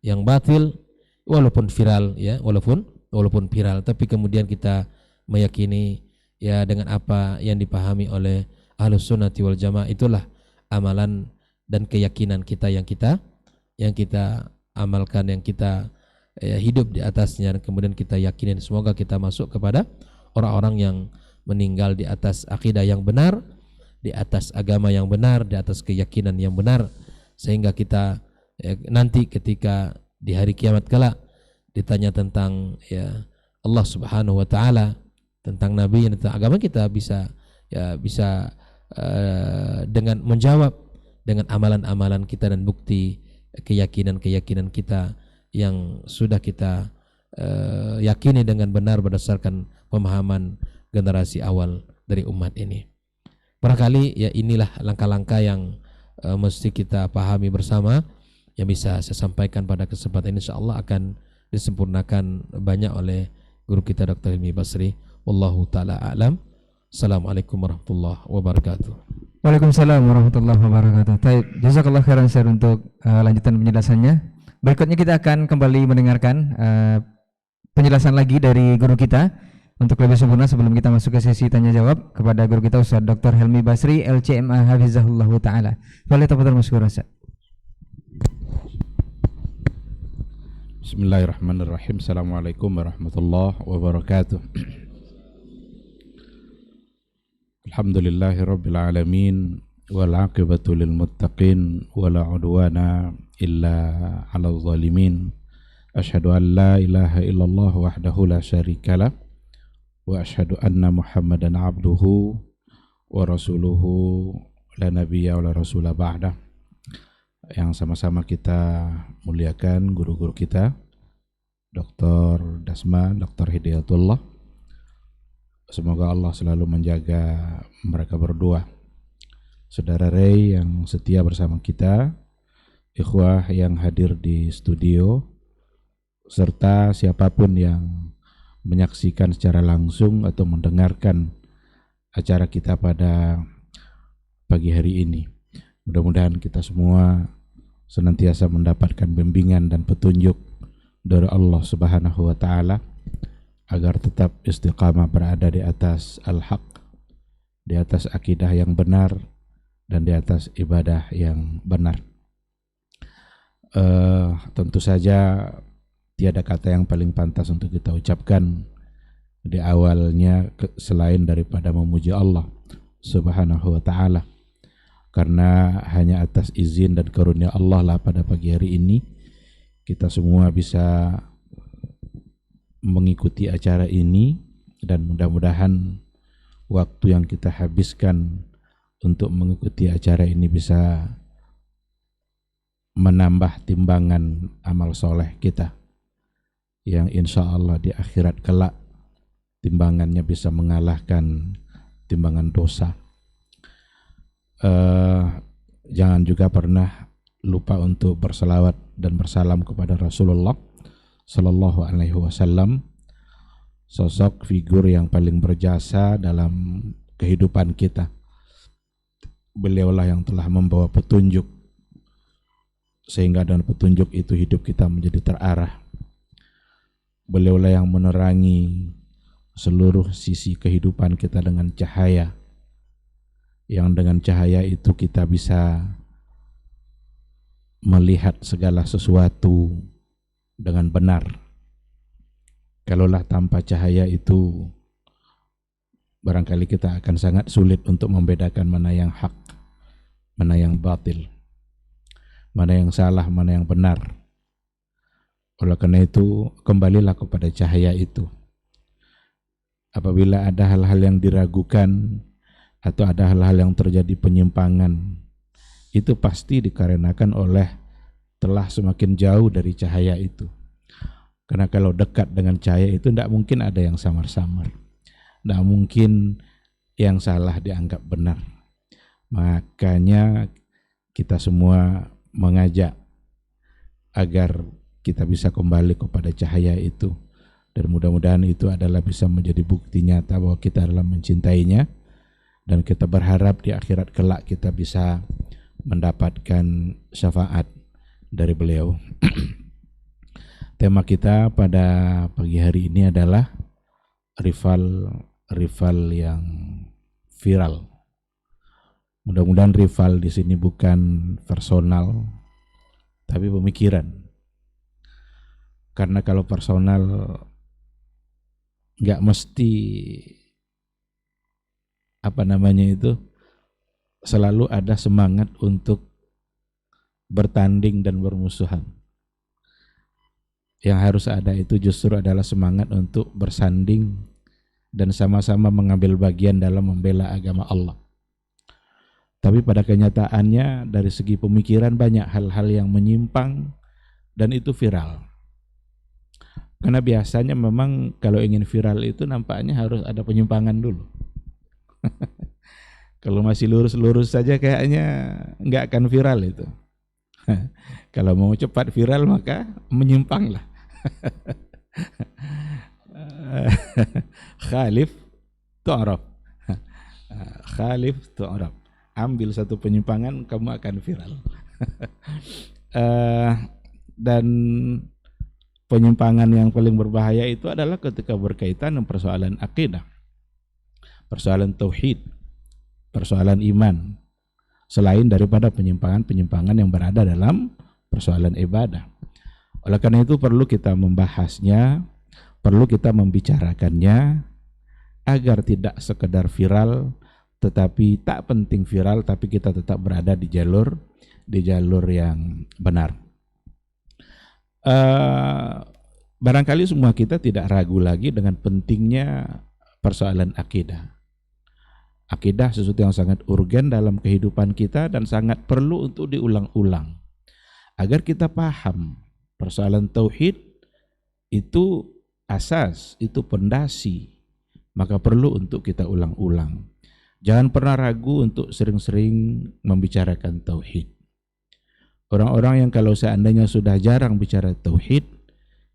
yang batil, walaupun viral, ya, walaupun viral, tapi kemudian kita meyakini, ya, dengan apa yang dipahami oleh Ahlus Sunnati wal Jamaah, itulah amalan dan keyakinan kita yang kita amalkan, yang kita hidup di atasnya, dan kemudian kita yakinin. Semoga kita masuk kepada orang-orang yang meninggal di atas akidah yang benar, di atas agama yang benar, di atas keyakinan yang benar, sehingga kita nanti ketika di hari kiamat kelak ditanya tentang, ya, Allah Subhanahu wa taala, tentang nabi, tentang agama, kita bisa dengan menjawab dengan amalan-amalan kita dan bukti keyakinan kita yang sudah kita yakini dengan benar berdasarkan pemahaman generasi awal dari umat ini. Barangkali ya inilah langkah-langkah yang mesti kita pahami bersama, yang bisa saya sampaikan pada kesempatan ini, insyaallah akan disempurnakan banyak oleh guru kita Dr. Hilmi Basri. Wallahu taala a'lam. Assalamualaikum warahmatullahi wabarakatuh. Waalaikumsalam warahmatullahi wabarakatuh. Baik, jazakallah khairan Syar untuk lanjutan penjelasannya. Berikutnya kita akan kembali mendengarkan penjelasan lagi dari guru kita untuk lebih sempurna sebelum kita masuk ke sesi tanya jawab kepada guru kita Ustaz Dr. Helmi Basri LCMA Hafizahullah taala. Boleh tafadhol Mas Guru Ustaz. Bismillahirrahmanirrahim. Assalamualaikum warahmatullahi wabarakatuh. Alhamdulillahi rabbil alamin wal aqibatu lil muttaqin wala udwana illa 'alal zalimin. Asyhadu an la ilaha illallah wahdahu la syarikalah wa asyhadu anna Muhammadan abduhu wa rasuluhu la nabiyya wa la rasula ba'dah. Yang sama-sama kita muliakan guru-guru kita, Dr. Dasman, Dr. Hidayatullah. Semoga Allah selalu menjaga mereka berdua. Saudara Ray yang setia bersama kita, ikhwah yang hadir di studio, serta siapapun yang menyaksikan secara langsung atau mendengarkan acara kita pada pagi hari ini. Mudah-mudahan kita semua senantiasa mendapatkan bimbingan dan petunjuk dari Allah Subhanahu wa taala agar tetap istiqamah berada di atas al-haq, di atas akidah yang benar dan di atas ibadah yang benar. Tentu saja tiada kata yang paling pantas untuk kita ucapkan di awalnya selain daripada memuji Allah Subhanahu wa taala. Karena hanya atas izin dan karunia Allah lah pada pagi hari ini kita semua bisa mengikuti acara ini, dan mudah-mudahan waktu yang kita habiskan untuk mengikuti acara ini bisa menambah timbangan amal soleh kita, yang insya Allah di akhirat kelak timbangannya bisa mengalahkan timbangan dosa. Jangan juga pernah lupa untuk berselawat dan bersalam kepada Rasulullah Sallallahu Alaihi Wasallam, sosok figur yang paling berjasa dalam kehidupan kita. Beliaulah yang telah membawa petunjuk, sehingga dengan petunjuk itu hidup kita menjadi terarah. Beliaulah yang menerangi seluruh sisi kehidupan kita dengan cahaya, yang dengan cahaya itu kita bisa melihat segala sesuatu dengan benar. Kalaulah tanpa cahaya itu, barangkali kita akan sangat sulit untuk membedakan mana yang hak, mana yang batil, mana yang salah, mana yang benar. Oleh karena itu, kembalilah kepada cahaya itu. Apabila ada hal-hal yang diragukan atau ada hal-hal yang terjadi penyimpangan, itu pasti dikarenakan oleh telah semakin jauh dari cahaya itu. Karena kalau dekat dengan cahaya itu tidak mungkin ada yang samar-samar, tidak mungkin yang salah dianggap benar. Makanya kita semua mengajak agar kita bisa kembali kepada cahaya itu, dan mudah-mudahan itu adalah bisa menjadi bukti nyata bahwa kita adalah mencintainya, dan kita berharap di akhirat kelak kita bisa mendapatkan syafaat dari beliau. Tema kita pada pagi hari ini adalah rival yang viral. Mudah-mudahan rival di sini bukan personal, tapi pemikiran. Karena kalau personal nggak mesti selalu ada semangat untuk bertanding dan bermusuhan. Yang harus ada itu justru adalah semangat untuk bersanding dan sama-sama mengambil bagian dalam membela agama Allah. Tapi pada kenyataannya dari segi pemikiran banyak hal-hal yang menyimpang dan itu viral. Karena biasanya memang kalau ingin viral itu nampaknya harus ada penyimpangan dulu. Kalau masih lurus-lurus saja kayaknya nggak akan viral itu. Kalau mau cepat viral maka menyimpanglah. Khalif tu'raf. Khalif tu'raf. Ambil satu penyimpangan, kamu akan viral. Dan penyimpangan yang paling berbahaya itu adalah ketika berkaitan dengan persoalan akidah, persoalan tauhid, persoalan iman, selain daripada penyimpangan-penyimpangan yang berada dalam persoalan ibadah. Oleh karena itu perlu kita membahasnya, perlu kita membicarakannya agar tidak sekedar viral, tetapi tak penting viral, tapi kita tetap berada di jalur yang benar. Barangkali semua kita tidak ragu lagi dengan pentingnya persoalan akidah. Akidah sesuatu yang sangat urgen dalam kehidupan kita dan sangat perlu untuk diulang-ulang agar kita paham persoalan tauhid itu asas, itu pondasi, maka perlu untuk kita ulang-ulang. Jangan pernah ragu untuk sering-sering membicarakan tauhid. Orang-orang yang kalau seandainya sudah jarang bicara tauhid,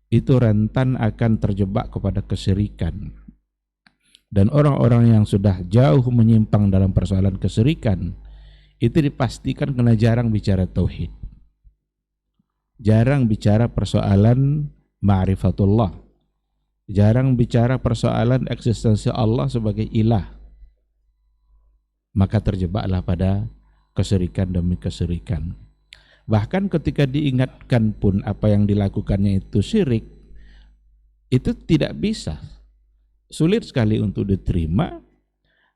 itu rentan akan terjebak kepada kesyirikan. Dan orang-orang yang sudah jauh menyimpang dalam persoalan kesyirikan, itu dipastikan kena jarang bicara tauhid. Jarang bicara persoalan ma'rifatullah. Jarang bicara persoalan eksistensi Allah sebagai ilah. Maka terjebaklah pada kesyirikan demi kesyirikan. Bahkan ketika diingatkan pun apa yang dilakukannya itu syirik, itu tidak bisa, sulit sekali untuk diterima.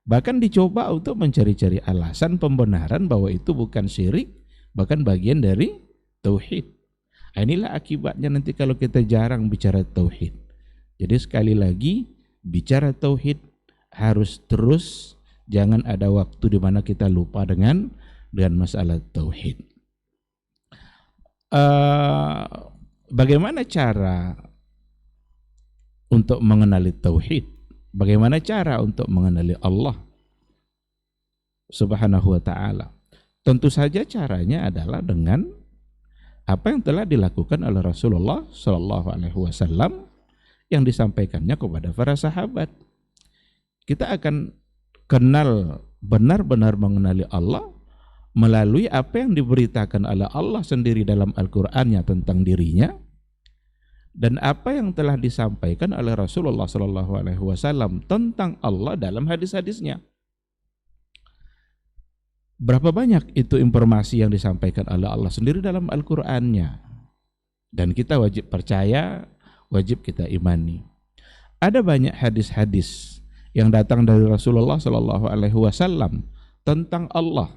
Bahkan dicoba untuk mencari-cari alasan pembenaran bahwa itu bukan syirik, bahkan bagian dari tauhid. Inilah akibatnya nanti kalau kita jarang bicara tauhid. Jadi sekali lagi, bicara tauhid harus terus. Jangan ada waktu di mana kita lupa dengan masalah tauhid. Bagaimana cara untuk mengenali tauhid? Bagaimana cara untuk mengenali Allah Subhanahu wa ta'ala? Tentu saja caranya adalah dengan apa yang telah dilakukan oleh Rasulullah Shallallahu Alaihi Wasallam yang disampaikannya kepada para sahabat. Kita akan kenal, benar-benar mengenali Allah melalui apa yang diberitakan oleh Allah sendiri dalam Al-Qur'annya tentang dirinya dan apa yang telah disampaikan oleh Rasulullah SAW tentang Allah dalam hadis-hadisnya. Berapa banyak itu informasi yang disampaikan oleh Allah sendiri dalam Al-Qur'annya, dan kita wajib percaya, wajib kita imani. Ada banyak hadis-hadis yang datang dari Rasulullah SAW tentang Allah,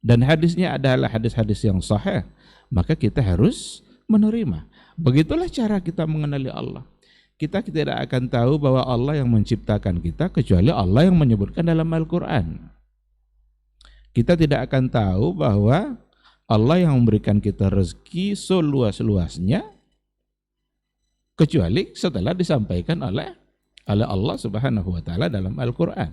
dan hadisnya adalah hadis-hadis yang sahih, maka kita harus menerima. Begitulah cara kita mengenali Allah. Kita tidak akan tahu bahwa Allah yang menciptakan kita kecuali Allah yang menyebutkan dalam Al-Quran. Kita tidak akan tahu bahwa Allah yang memberikan kita rezeki seluas-luasnya kecuali setelah disampaikan oleh Allah Subhanahu wa ta'ala dalam Al-Quran.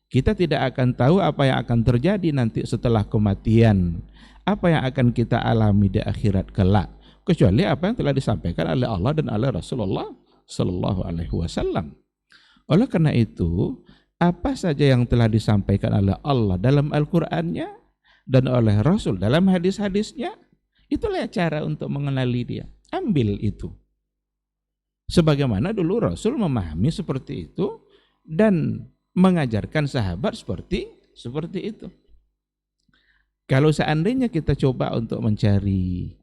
Kita tidak akan tahu apa yang akan terjadi nanti setelah kematian, apa yang akan kita alami di akhirat kelak, kecuali apa yang telah disampaikan oleh Allah dan oleh Rasulullah Sallallahu Alaihi Wasallam. Oleh karena itu, apa saja yang telah disampaikan oleh Allah dalam Al-Qur'annya dan oleh Rasul dalam hadis-hadisnya, itulah cara untuk mengenali dia. Ambil itu. Sebagaimana dulu Rasul memahami seperti itu dan mengajarkan sahabat seperti itu. Kalau seandainya kita coba untuk mencari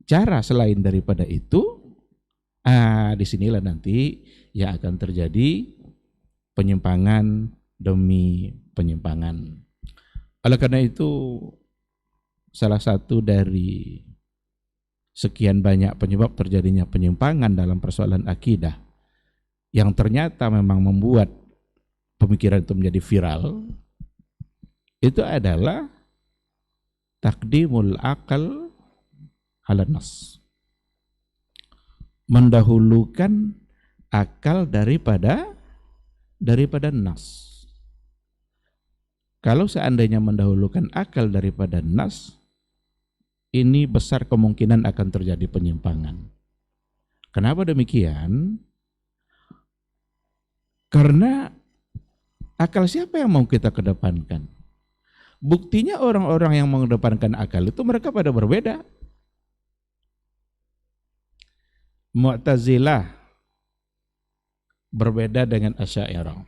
cara selain daripada itu, disinilah nanti yang akan terjadi penyimpangan demi penyimpangan. Oleh karena itu, salah satu dari sekian banyak penyebab terjadinya penyimpangan dalam persoalan akidah yang ternyata memang membuat pemikiran itu menjadi viral, itu adalah takdimul akal ala nas. mendahulukan akal daripada nas. Kalau seandainya mendahulukan akal daripada nas, ini besar kemungkinan akan terjadi penyimpangan. Kenapa demikian? Karena akal siapa yang mau kita kedepankan? Buktinya orang-orang yang mengedepankan akal itu mereka pada berbeda. Mu'tazilah berbeda dengan Asy'ariyah.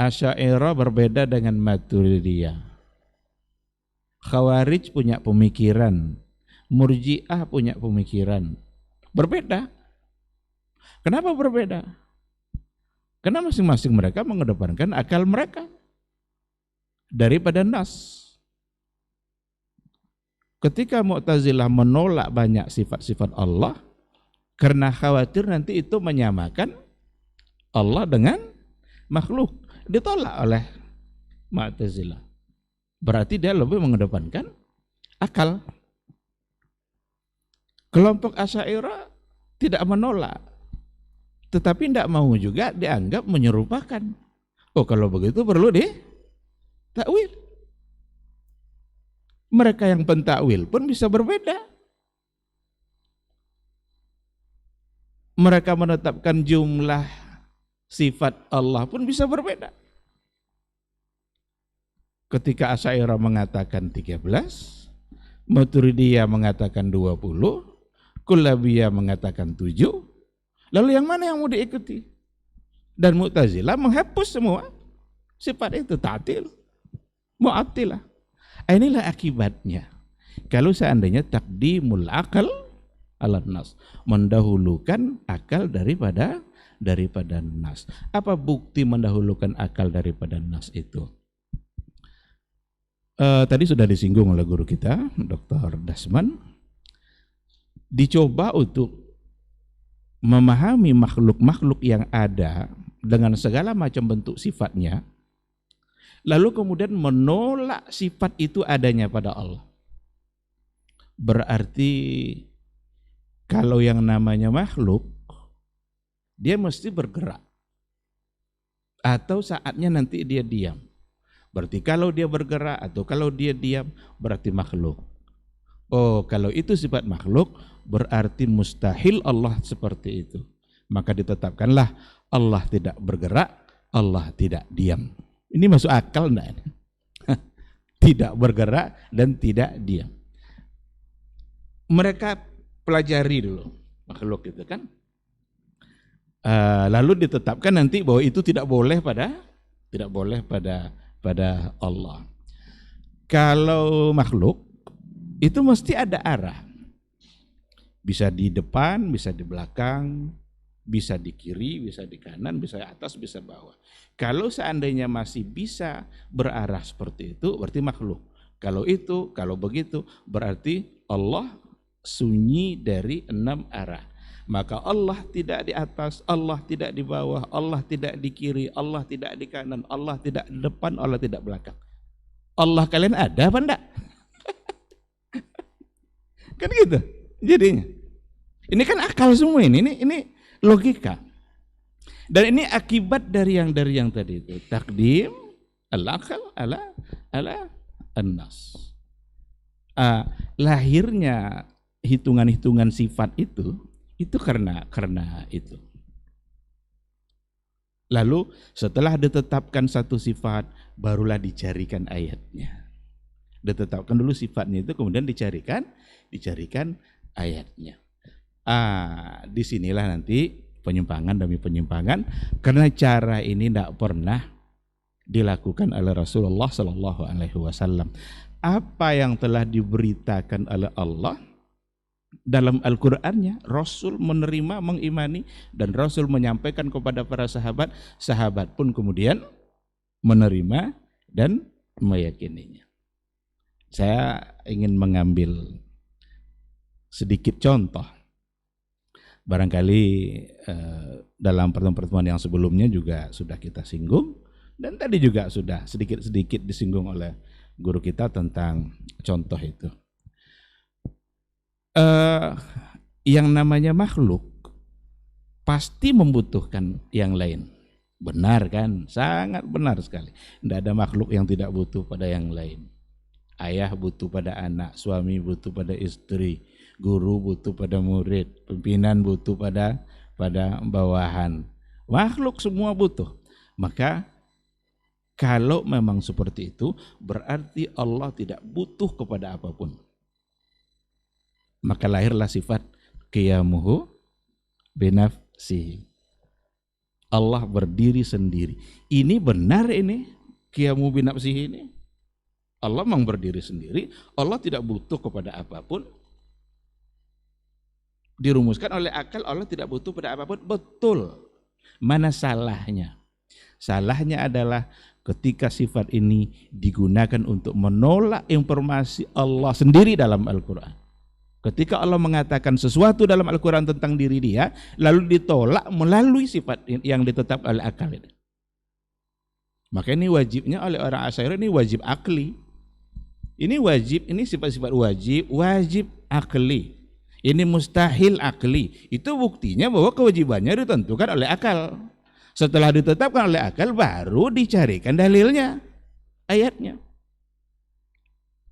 Asy'ariyah berbeda dengan Maturidiyah. Khawarij punya pemikiran, Murji'ah punya pemikiran. Berbeda. Kenapa berbeda? Karena masing-masing mereka mengedepankan akal mereka daripada nas. Ketika Mu'tazilah menolak banyak sifat-sifat Allah karena khawatir nanti itu menyamakan Allah dengan makhluk, ditolak oleh Mu'tazilah. Berarti dia lebih mengedepankan akal. Kelompok Asy'ariyah tidak menolak, tetapi tidak mau juga dianggap menyerupakan. Oh, kalau begitu perlu takwil. Mereka yang pentakwil pun bisa berbeda. Mereka menetapkan jumlah sifat Allah pun bisa berbeda. Ketika Asy'ariyah mengatakan 13, Maturidiyah mengatakan 20, Kullabiyah mengatakan 7, lalu yang mana yang mau diikuti? Dan Mu'tazilah menghapus semua sifat itu, ta'til, mu'attilah. Inilah akibatnya. Kalau seandainya taqdimul akal ala nas, mendahulukan akal daripada nas. Apa bukti mendahulukan akal daripada nas itu? Tadi sudah disinggung oleh guru kita, Dr. Dasman. Dicoba untuk memahami makhluk-makhluk yang ada dengan segala macam bentuk sifatnya, lalu kemudian menolak sifat itu adanya pada Allah. Berarti kalau yang namanya makhluk, dia mesti bergerak. Atau saatnya nanti dia diam. Berarti kalau dia bergerak atau kalau dia diam, berarti makhluk. Oh, kalau itu sifat makhluk, berarti mustahil Allah seperti itu. Maka ditetapkanlah Allah tidak bergerak, Allah tidak diam. Ini masuk akal enggak? Tidak bergerak dan tidak diam. Mereka pelajari dulu makhluk itu kan. Lalu ditetapkan nanti bahwa itu tidak boleh pada Allah. Kalau makhluk itu mesti ada arah. Bisa di depan, bisa di belakang, bisa di kiri, bisa di kanan, bisa di atas, bisa bawah. Kalau seandainya masih bisa berarah seperti itu, berarti makhluk. Kalau begitu, berarti Allah sunyi dari 6 arah. Maka Allah tidak di atas, Allah tidak di bawah, Allah tidak di kiri, Allah tidak di kanan, Allah tidak di depan, Allah tidak belakang. Allah kalian ada apa enggak? Kan gitu jadinya. Ini kan akal semua ini logika. Dan ini akibat dari yang tadi itu. Takdim al-akal ala an-nas. Lahirnya hitungan-hitungan sifat itu karena itu. Lalu setelah ditetapkan satu sifat, barulah dicarikan ayatnya. Ditetapkan dulu sifatnya itu, kemudian dicarikan ayatnya. Disinilah nanti penyimpangan demi penyimpangan, karena cara ini tidak pernah dilakukan oleh Rasulullah Sallallahu Alaihi Wasallam. Apa yang telah diberitakan oleh Allah dalam Al-Qur'annya, Rasul menerima, mengimani, dan Rasul menyampaikan kepada para sahabat, sahabat pun kemudian menerima dan meyakininya. Saya ingin mengambil sedikit contoh. Barangkali dalam pertemuan-pertemuan yang sebelumnya juga sudah kita singgung, dan tadi juga sudah sedikit-sedikit disinggung oleh guru kita tentang contoh itu. yang namanya makhluk pasti membutuhkan yang lain. Benar kan? Sangat benar sekali. Tidak ada makhluk yang tidak butuh pada yang lain. Ayah butuh pada anak, suami butuh pada istri, guru butuh pada murid, pimpinan butuh pada bawahan. Makhluk semua butuh. Maka kalau memang seperti itu, berarti Allah tidak butuh kepada apapun. Maka lahirlah sifat qiyamuhu binafsihi. Allah berdiri sendiri. Ini benar ini, qiyamuhu binafsihi ini. Allah memang berdiri sendiri, Allah tidak butuh kepada apapun. Dirumuskan oleh akal, Allah tidak butuh pada apapun. Betul. Mana salahnya? Salahnya adalah ketika sifat ini digunakan untuk menolak informasi Allah sendiri dalam Al-Quran. Ketika Allah mengatakan sesuatu dalam Al-Quran tentang diri dia, lalu ditolak melalui sifat yang ditetapkan oleh akal ini. Maka ini wajibnya oleh orang Asy'ariyah, ini wajib akli. Ini wajib, ini sifat-sifat wajib akli. Ini mustahil akli. Itu buktinya bahwa kewajibannya ditentukan oleh akal. Setelah ditetapkan oleh akal, baru dicarikan dalilnya, ayatnya.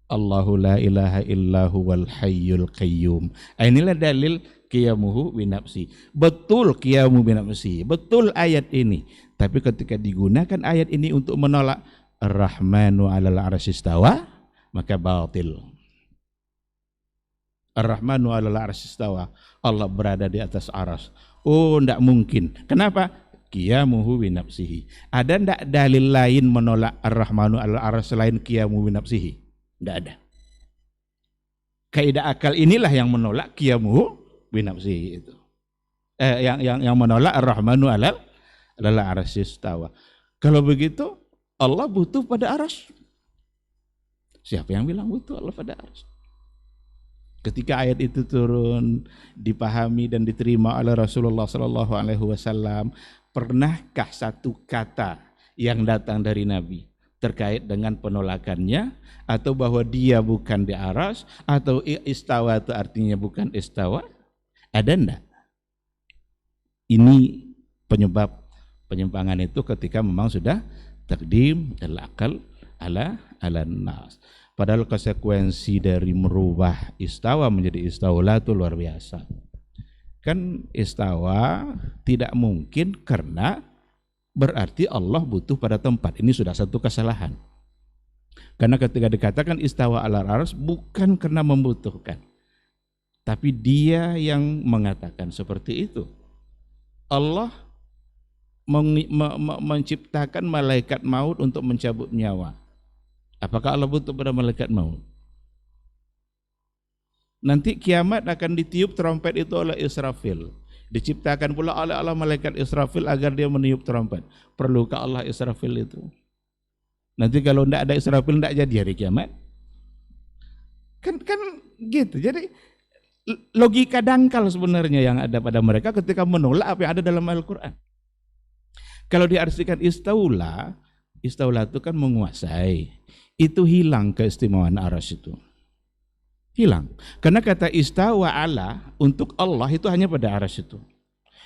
Allahu la ilaha illahu wal hayyul qayyum. Inilah dalil qiyamuhu binafsi. Betul qiyamuhu binafsi, betul ayat ini. Tapi ketika digunakan ayat ini untuk menolak Ar-Rahmanu 'alal 'arsy istawa, maka batil. Ar-Rahmanu 'alal 'arsy istawa, Allah berada di atas aras. Oh, tidak mungkin. Kenapa? Qiyamuhu binafsihi. Ada tidak dalil lain menolak Ar-Rahmanu 'alal 'arsy selain qiyamuhu binafsihi? Tidak ada. Kaidah akal inilah yang menolak qiyamuhu binafsihi itu. Yang menolak Ar-Rahmanu 'alal 'arsy istawa. Kalau begitu Allah butuh pada arsy. Siapa yang bilang butuh Allah pada arsy? Ketika ayat itu turun, dipahami dan diterima oleh Rasulullah SAW, pernahkah satu kata yang datang dari Nabi terkait dengan penolakannya, atau bahwa dia bukan di aras, atau istawa itu artinya bukan istawa? Ada enggak? Ini penyebab penyimpangan itu ketika memang sudah takdim al-aqal ala nas. Padahal konsekuensi dari merubah istawa menjadi istaula itu luar biasa. Kan istawa tidak mungkin karena berarti Allah butuh pada tempat. Ini sudah satu kesalahan. Karena ketika dikatakan istawa ala arsy bukan karena membutuhkan, tapi dia yang mengatakan seperti itu. Allah menciptakan malaikat maut untuk mencabut nyawa. Apakah Allah butuh pada malaikat maut? Nanti kiamat akan ditiup trompet itu oleh Israfil. Diciptakan pula oleh Allah malaikat Israfil agar dia meniup trompet. Perlukah Allah Israfil itu? Nanti kalau tidak ada Israfil tidak jadi hari kiamat. Kan gitu. Jadi logika dangkal sebenarnya yang ada pada mereka ketika menolak apa yang ada dalam Al-Quran. Kalau diartikan istaula itu kan menguasai. Itu hilang keistimewaan arsy itu. Hilang. Karena kata istawa ala untuk Allah itu hanya pada arsy itu.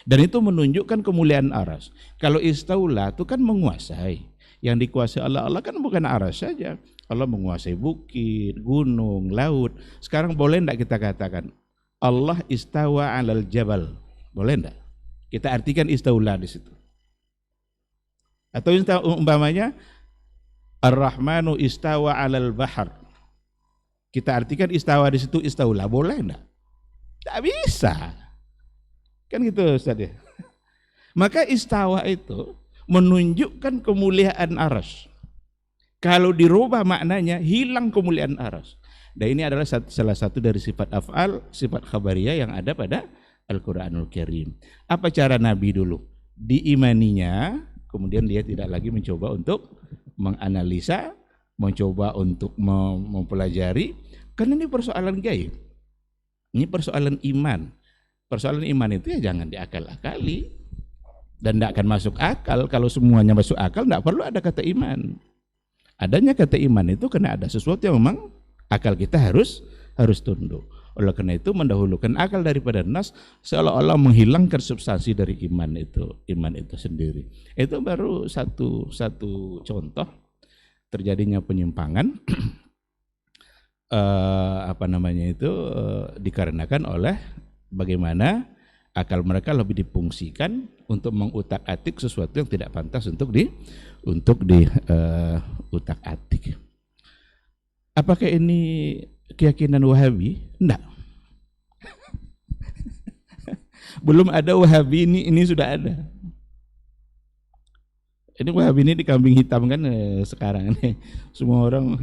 Dan itu menunjukkan kemuliaan arsy. Kalau istaula itu kan menguasai. Yang dikuasai Allah kan bukan arsy saja. Allah menguasai bukit, gunung, laut. Sekarang boleh enggak kita katakan Allah istawa alal jabal? Boleh enggak? Kita artikan istaula di situ. Atau umpamanya Ar-Rahmanu istawa alal bahar. Kita artikan istawa di situ istaula, boleh enggak? Tak bisa. Kan gitu Ustaz ya. Maka istawa itu menunjukkan kemuliaan arsy. Kalau dirubah maknanya hilang kemuliaan arsy. Dan ini adalah salah satu dari sifat af'al, sifat khabariyah yang ada pada Al-Qur'anul Karim. Apa cara Nabi dulu? Diimaninya, kemudian dia tidak lagi mencoba untuk menganalisa, mencoba untuk mempelajari, karena ini persoalan gaib. Ini persoalan iman. Persoalan iman itu ya jangan diakal-akali. Dan tidak akan masuk akal. Kalau semuanya masuk akal, tidak perlu ada kata iman. Adanya kata iman itu karena ada sesuatu yang memang akal kita harus tunduk. Oleh karena itu mendahulukan akal daripada nas, seolah-olah menghilangkan substansi dari iman itu sendiri. Itu baru satu contoh terjadinya penyimpangan dikarenakan oleh bagaimana akal mereka lebih difungsikan untuk mengutak-atik sesuatu yang tidak pantas untuk diutak-atik. Apakah ini keyakinan Wahabi? Enggak. Belum ada Wahabi, ini sudah ada. Ini Wahabi ini dikambing hitam kan sekarang ini. Semua orang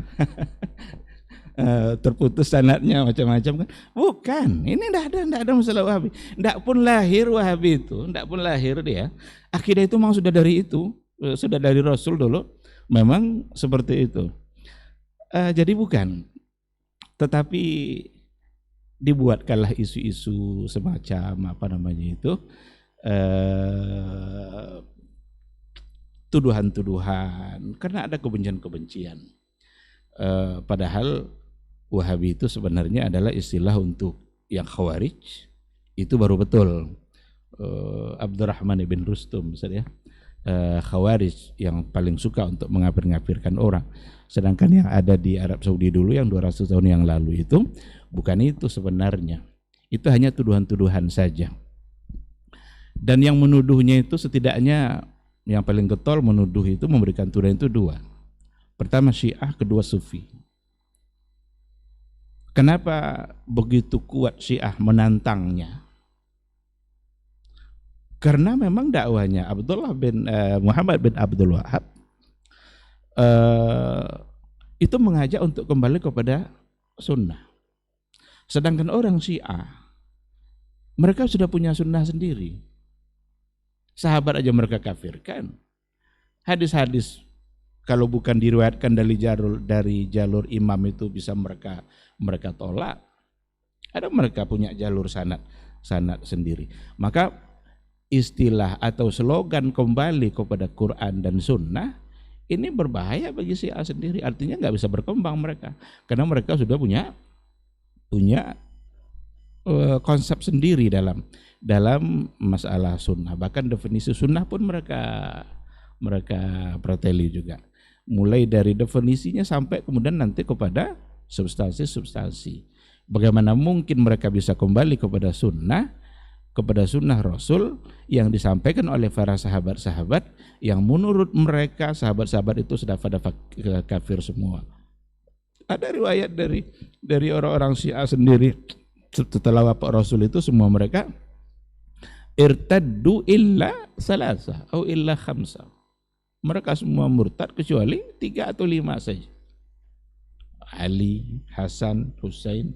terputus sanadnya macam-macam kan. Bukan, ini enggak ada masalah Wahabi. Enggak pun lahir Wahabi itu, enggak pun lahir dia. Akidah itu memang sudah dari itu, sudah dari Rasul dulu. Memang seperti itu. Jadi bukan. Tetapi dibuatkanlah isu-isu semacam tuduhan-tuduhan karena ada kebencian-kebencian. Padahal Wahabi itu sebenarnya adalah istilah untuk yang Khawarij, itu baru betul. Abdurrahman ibn Rustum misalnya, Khawarij yang paling suka untuk mengafir-ngafirkan orang. Sedangkan yang ada di Arab Saudi dulu yang 200 tahun yang lalu itu bukan itu sebenarnya. Itu hanya tuduhan-tuduhan saja. Dan yang menuduhnya itu setidaknya yang paling getol menuduh itu, memberikan tuduhan itu dua. Pertama Syiah, kedua Sufi. Kenapa begitu kuat Syiah menantangnya? Karena memang dakwahnya Muhammad bin Abdul Wahab itu mengajak untuk kembali kepada sunnah. Sedangkan orang Syiah, mereka sudah punya sunnah sendiri. Sahabat aja mereka kafirkan. Hadis-hadis kalau bukan diriwayatkan dari jalur imam itu bisa mereka tolak. Ada mereka punya jalur sanad sendiri. Maka istilah atau slogan kembali kepada Quran dan sunnah ini berbahaya bagi Syiah sendiri. Artinya nggak bisa berkembang mereka, karena mereka sudah punya konsep sendiri dalam masalah sunnah. Bahkan definisi sunnah pun mereka preteli juga. Mulai dari definisinya sampai kemudian nanti kepada substansi. Bagaimana mungkin mereka bisa kembali kepada sunnah Rasul yang disampaikan oleh para sahabat-sahabat yang menurut mereka sahabat-sahabat itu sudah pada kafir semua. Ada riwayat dari orang-orang Syiah sendiri setelah wafat Rasul itu semua mereka irtaddu illa salasa atau illa khamsa. Mereka semua murtad kecuali 3 atau 5 saja. Ali, Hasan, Husain,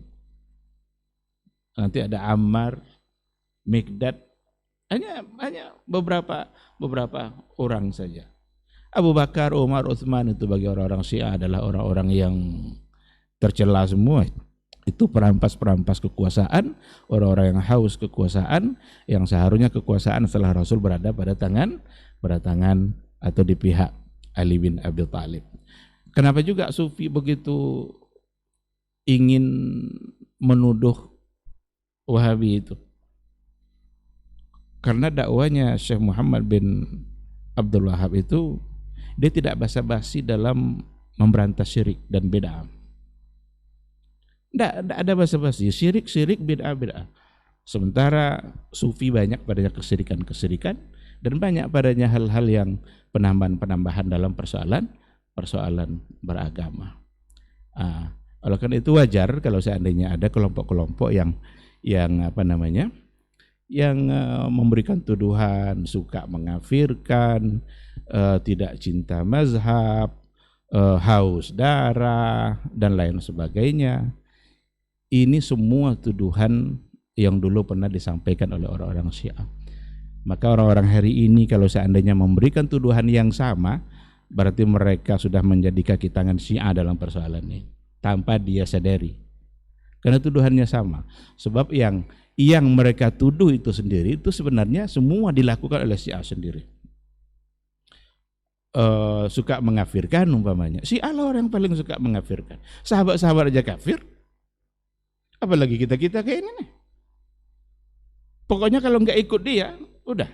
nanti ada Ammar, Mikdad, hanya beberapa orang saja. Abu Bakar, Umar, Utsman itu bagi orang-orang Syiah adalah orang-orang yang tercela semua. Itu perampas-perampas kekuasaan, orang-orang yang haus kekuasaan, yang seharusnya kekuasaan setelah Rasul berada pada tangan atau di pihak Ali bin Abi Thalib. Kenapa juga Sufi begitu ingin menuduh Wahabi itu? Karena dakwanya Syekh Muhammad bin Abdul Wahab itu dia tidak basa-basi dalam memberantas syirik dan bid'ah. Tidak ada basa-basi, syirik, bid'ah. Sementara Sufi banyak padanya kesirikan dan banyak padanya hal-hal yang penambahan dalam persoalan beragama. Oleh karena itu wajar kalau seandainya ada kelompok-kelompok yang memberikan tuduhan, suka mengafirkan, tidak cinta mazhab, haus darah dan lain sebagainya. Ini semua tuduhan yang dulu pernah disampaikan oleh orang-orang Syiah. Maka orang-orang hari ini kalau seandainya memberikan tuduhan yang sama, berarti mereka sudah menjadi kaki tangan Syiah dalam persoalan ini tanpa dia sadari. Karena tuduhannya sama. Sebab yang mereka tuduh itu sendiri itu sebenarnya semua dilakukan oleh Syiah sendiri. Suka mengafirkan umpamanya. Syiah lah orang yang paling suka mengafirkan. Sahabat-sahabat aja kafir. Apalagi kita kayak ini nih. Pokoknya kalau nggak ikut dia, udah.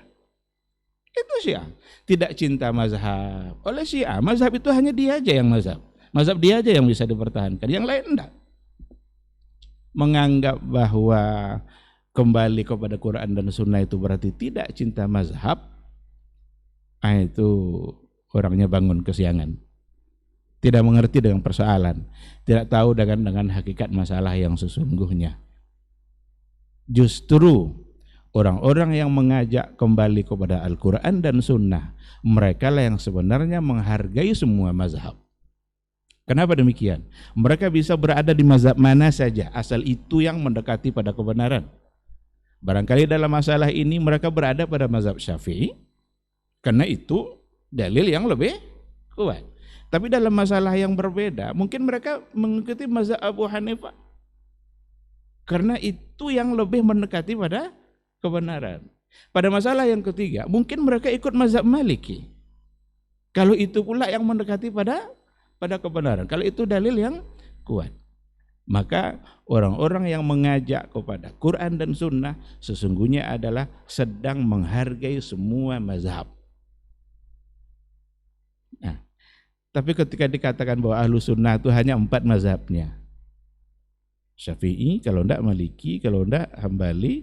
Itu Syiah. Tidak cinta mazhab. Oleh Syiah, mazhab itu hanya dia aja yang mazhab. Mazhab dia aja yang bisa dipertahankan. Yang lain enggak. Menganggap bahwa kembali kepada Quran dan Sunnah itu berarti tidak cinta mazhab, itu orangnya bangun kesiangan. Tidak mengerti dengan persoalan. Tidak tahu dengan hakikat masalah yang sesungguhnya. Justru orang-orang yang mengajak kembali kepada Al-Quran dan Sunnah, mereka lah yang sebenarnya menghargai semua mazhab. Kenapa demikian? Mereka bisa berada di mazhab mana saja, asal itu yang mendekati pada kebenaran. Barangkali dalam masalah ini mereka berada pada mazhab Syafi'i, karena itu dalil yang lebih kuat. Tapi dalam masalah yang berbeda, mungkin mereka mengikuti mazhab Abu Hanifah, karena itu yang lebih mendekati pada kebenaran. Pada masalah yang ketiga, mungkin mereka ikut mazhab Maliki, kalau itu pula yang mendekati pada kebenaran, kalau itu dalil yang kuat. Maka orang-orang yang mengajak kepada Quran dan Sunnah sesungguhnya adalah sedang menghargai semua mazhab. Nah, tapi ketika dikatakan bahwa ahlu sunnah itu hanya 4 mazhabnya, Syafi'i, kalau enggak Maliki, kalau enggak Hambali,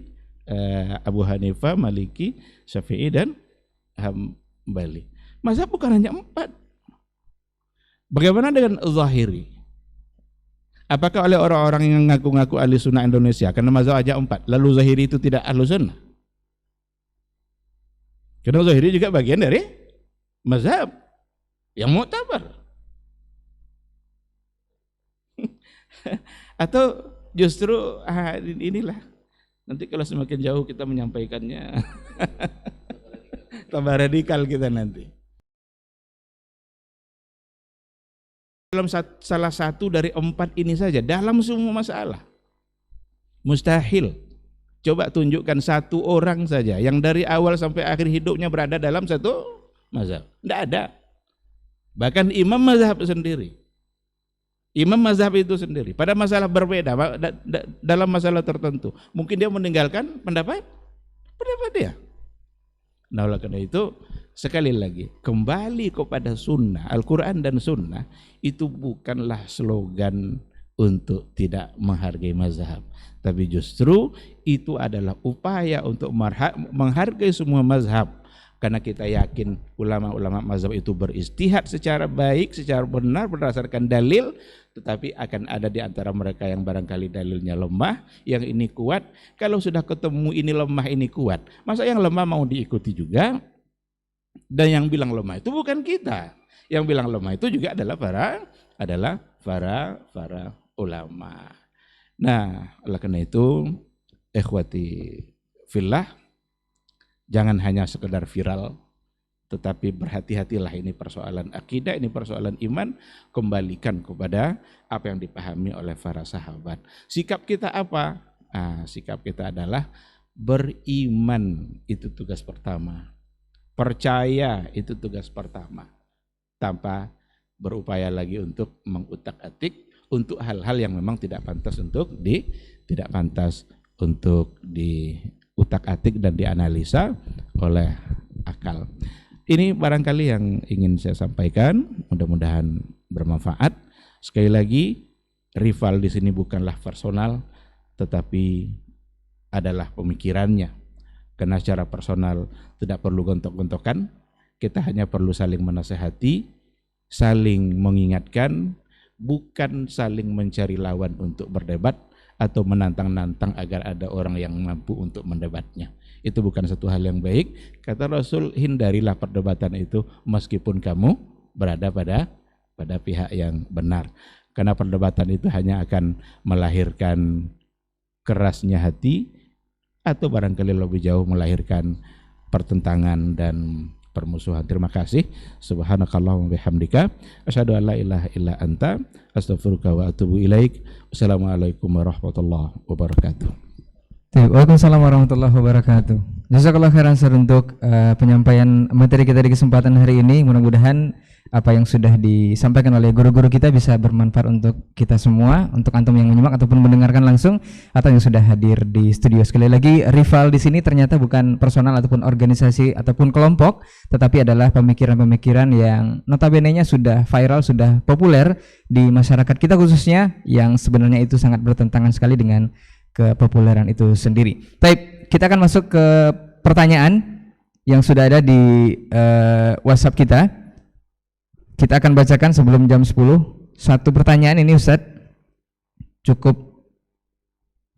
Abu Hanifah, Maliki, Syafi'i dan Hambali. Mazhab bukan hanya 4. Bagaimana dengan Zahiri? Apakah oleh orang-orang yang ngaku-ngaku ahli sunnah Indonesia karena mazhab aja 4, lalu Zahiri itu tidak ahlu sunnah? Karena Zahiri juga bagian dari mazhab yang mu'tabar. Atau justru inilah, nanti kalau semakin jauh kita menyampaikannya tambah radikal kita nanti. Dalam salah satu dari 4 ini saja, dalam semua masalah, mustahil. Coba tunjukkan satu orang saja yang dari awal sampai akhir hidupnya berada dalam satu mazhab. Tidak ada. Bahkan imam mazhab sendiri, imam mazhab itu sendiri, pada masalah berbeda, dalam masalah tertentu, mungkin dia meninggalkan pendapat dia. Nah, oleh karena itu, sekali lagi, kembali kepada sunnah, Al-Quran dan sunnah, itu bukanlah slogan untuk tidak menghargai mazhab, tapi justru itu adalah upaya untuk menghargai semua mazhab, karena kita yakin ulama-ulama mazhab itu beristihad secara baik, secara benar berdasarkan dalil, tetapi akan ada di antara mereka yang barangkali dalilnya lemah, yang ini kuat. Kalau sudah ketemu ini lemah, ini kuat, masa yang lemah mau diikuti juga? Dan yang bilang lemah itu bukan kita, yang bilang lemah itu juga adalah para ulama. Nah, oleh karena itu, ikhwati fillah, jangan hanya sekedar viral, tetapi berhati-hatilah, ini persoalan akidah, ini persoalan iman, kembalikan kepada apa yang dipahami oleh para sahabat. Sikap kita apa? Sikap kita adalah beriman, itu tugas pertama. Percaya, itu tugas pertama. Tanpa berupaya lagi untuk mengutak-atik untuk hal-hal yang memang tidak pantas untuk diutak-atik dan dianalisa oleh akal. Ini barangkali yang ingin saya sampaikan, mudah-mudahan bermanfaat. Sekali lagi, rival di sini bukanlah personal, tetapi adalah pemikirannya. Karena secara personal tidak perlu gontok-gontokan, kita hanya perlu saling menasehati, saling mengingatkan, bukan saling mencari lawan untuk berdebat atau menantang-nantang agar ada orang yang mampu untuk mendebatnya. Itu bukan satu hal yang baik. Kata Rasul, hindarilah perdebatan itu meskipun kamu berada pada pihak yang benar. Karena perdebatan itu hanya akan melahirkan kerasnya hati, atau barangkali lebih jauh melahirkan pertentangan dan permusuhan. Terima kasih. Subhanakallahumma bihamdika asyhadu an la ilaha illa anta astaghfiruka wa atubu ilaik. Wassalamualaikum warahmatullahi wabarakatuh. Waalaikumsalam warahmatullahi wabarakatuh. Jazakallah khairan Sir untuk penyampaian materi kita di kesempatan hari ini. Mudah-mudahan apa yang sudah disampaikan oleh guru-guru kita bisa bermanfaat untuk kita semua, untuk antum yang menyimak ataupun mendengarkan langsung atau yang sudah hadir di studio. Sekali lagi, rival di sini ternyata bukan personal ataupun organisasi ataupun kelompok, tetapi adalah pemikiran-pemikiran yang notabene-nya sudah viral, sudah populer di masyarakat kita khususnya, yang sebenarnya itu sangat bertentangan sekali dengan kepopuleran itu sendiri. Baik, kita akan masuk ke pertanyaan yang sudah ada di WhatsApp kita. Kita akan bacakan sebelum jam 10. Satu pertanyaan ini Ustadz,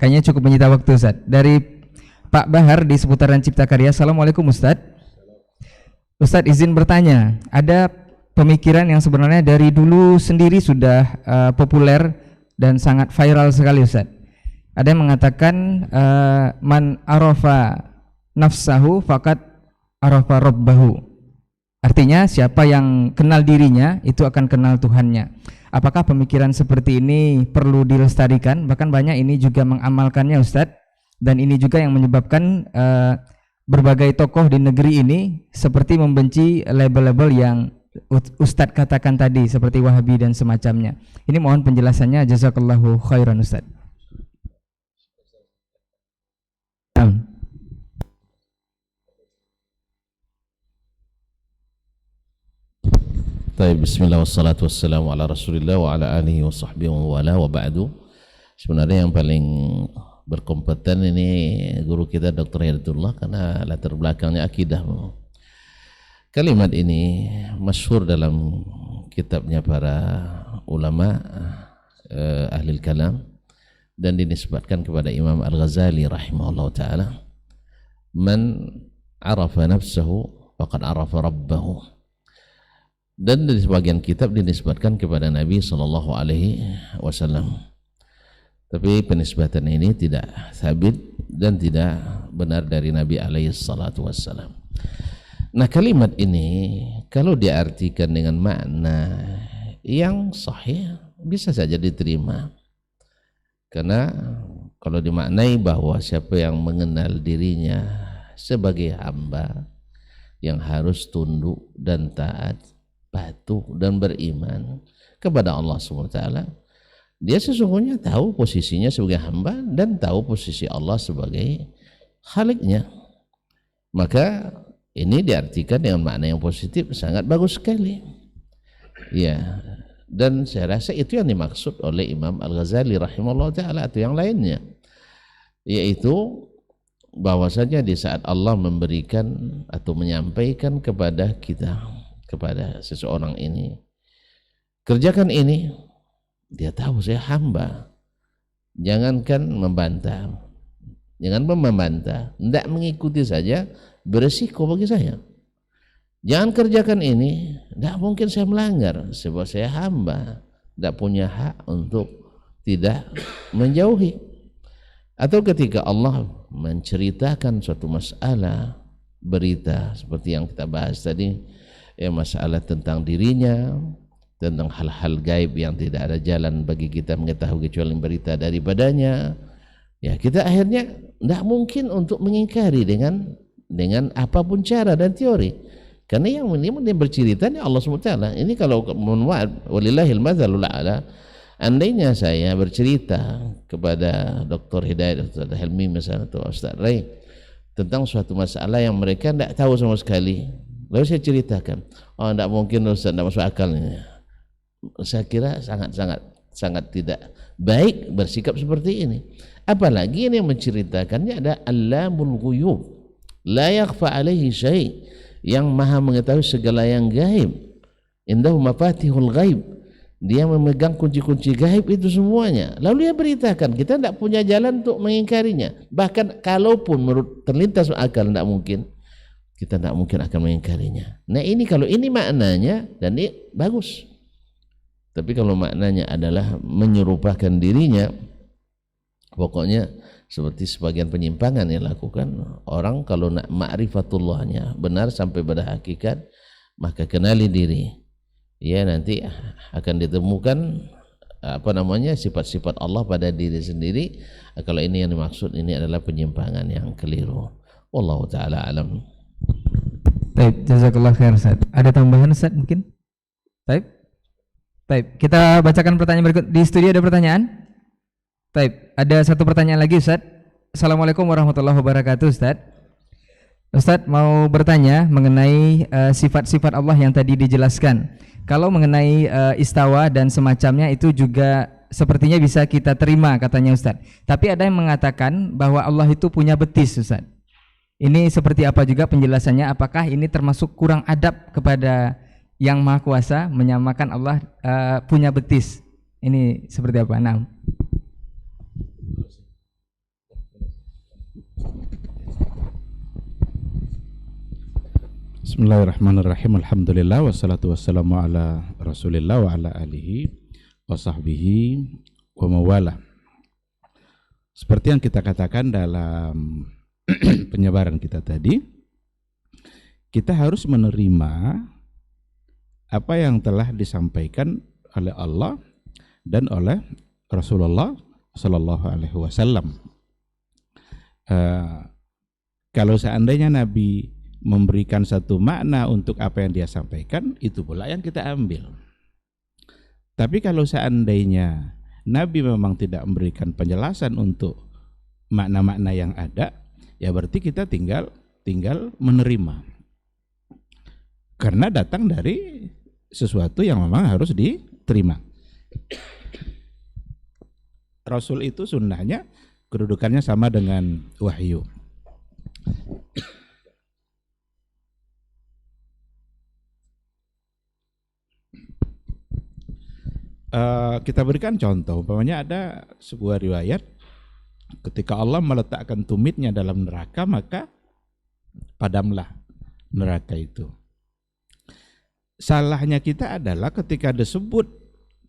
kayaknya cukup menyita waktu Ustadz. Dari Pak Bahar di seputaran Cipta Karya. Assalamualaikum Ustadz. Ustadz izin bertanya, ada pemikiran yang sebenarnya dari dulu sendiri sudah populer dan sangat viral sekali Ustadz. Ada yang mengatakan man arafa nafsahu faqad arafa rabbahu. Artinya siapa yang kenal dirinya itu akan kenal Tuhannya. Apakah pemikiran seperti ini perlu dilestarikan? Bahkan banyak ini juga mengamalkannya Ustadz. Dan ini juga yang menyebabkan berbagai tokoh di negeri ini seperti membenci label-label yang Ustadz katakan tadi, seperti Wahabi dan semacamnya. Ini mohon penjelasannya, jazakallahu khairan Ustadz. Baik, bismillah wassalatu wassalamu ala rasulillah wa ala alihi wa sahbihi wa wala wa ba'du. Sebenarnya yang paling berkompeten ini guru kita Dr. Hidayatullah, karena latar belakangnya akidah. Kalimat ini masyhur dalam kitabnya para ulama ahli kalam dan dinisbatkan kepada Imam Al-Ghazali rahimahullah ta'ala. Man arafa nafsahu faqad arafa rabbahu. Dan dari sebagian kitab dinisbatkan kepada Nabi SAW. Tapi penisbatan ini tidak sabit dan tidak benar dari Nabi SAW. Nah, kalimat ini kalau diartikan dengan makna yang sahih bisa saja diterima. Karena kalau dimaknai bahwa siapa yang mengenal dirinya sebagai hamba yang harus tunduk dan taat, patuh dan beriman kepada Allah SWT, dia sesungguhnya tahu posisinya sebagai hamba dan tahu posisi Allah sebagai Khaliknya. Maka ini diartikan dengan makna yang positif, sangat bagus sekali ya. Dan saya rasa itu yang dimaksud oleh Imam Al-Ghazali rahimahullah ta'ala atau yang lainnya, yaitu bahwasanya di saat Allah memberikan atau menyampaikan kepada kita, kepada seseorang ini, kerjakan ini, dia tahu saya hamba. Jangankan membantah, jangan membantah, tidak mengikuti saja beresiko bagi saya. Jangan kerjakan ini, tidak mungkin saya melanggar sebab saya hamba, tidak punya hak untuk tidak menjauhi. Atau ketika Allah menceritakan suatu masalah, berita seperti yang kita bahas tadi, ya, masalah tentang dirinya, tentang hal-hal gaib yang tidak ada jalan bagi kita mengetahui kecuali berita daripadanya, ya kita akhirnya tidak mungkin untuk mengingkari dengan apapun cara dan teori, karena yang ini bercerita ini Allah SWT. Ini kalau walillahil madzalul a'la, andainya saya bercerita kepada Dr. Hidayat, Dr. Helmi misalnya, atau Ustaz Ray tentang suatu masalah yang mereka tidak tahu sama sekali, lalu saya ceritakan, oh tidak mungkin Ustaz, tidak masuk akalnya. Saya kira sangat tidak baik bersikap seperti ini. Apalagi ini yang menceritakannya ada Allamul Ghuyub, la yakhfa alaihi syai', yang maha mengetahui segala yang gaib. Indahu mafatihul ghaib, dia memegang kunci-kunci gaib itu semuanya. Lalu dia beritakan, kita tidak punya jalan untuk mengingkarinya. Bahkan kalaupun menurut terlintas akal tidak mungkin, kita tidak mungkin akan mengingkarinya. Nah ini kalau ini maknanya, dan ini bagus. Tapi kalau maknanya adalah menyerupakan dirinya, pokoknya seperti sebagian penyimpangan yang dilakukan orang. Kalau nak ma'rifatullahnya benar sampai pada hakikat, maka kenali diri, ya nanti akan ditemukan sifat-sifat Allah pada diri sendiri. Kalau ini yang dimaksud, ini adalah penyimpangan yang keliru. Wallahu ta'ala alam. Baik, jazakallah khair Ustaz. Ada tambahan Ustaz mungkin? Taib. Taib. Kita bacakan pertanyaan berikut. Di studio ada pertanyaan? Taib. Ada satu pertanyaan lagi, Ustaz. Assalamualaikum warahmatullahi wabarakatuh, Ustaz. Ustaz mau bertanya mengenai sifat-sifat Allah yang tadi dijelaskan. Kalau mengenai istawa dan semacamnya itu juga sepertinya bisa kita terima katanya Ustaz. Tapi ada yang mengatakan bahwa Allah itu punya betis, Ustaz. Ini seperti apa juga penjelasannya? Apakah ini termasuk kurang adab kepada Yang Maha Kuasa menyamakan Allah punya betis? Ini seperti apa? Nah. Bismillahirrahmanirrahim. Alhamdulillah wassalatu wassalamu ala Rasulillah wa ala alihi wa sahbihi wa mawala. Seperti yang kita katakan dalam penyebaran kita tadi, kita harus menerima apa yang telah disampaikan oleh Allah dan oleh Rasulullah Sallallahu Alaihi Wasallam. Kalau seandainya Nabi memberikan satu makna untuk apa yang dia sampaikan, itu pula yang kita ambil. Tapi kalau seandainya Nabi memang tidak memberikan penjelasan untuk makna-makna yang ada, ya berarti kita tinggal menerima. Karena datang dari sesuatu yang memang harus diterima. Rasul itu sunnahnya kedudukannya sama dengan wahyu. Kita berikan contoh, umpamanya ada sebuah riwayat ketika Allah meletakkan tumitnya dalam neraka, maka padamlah neraka itu. Salahnya kita adalah ketika disebut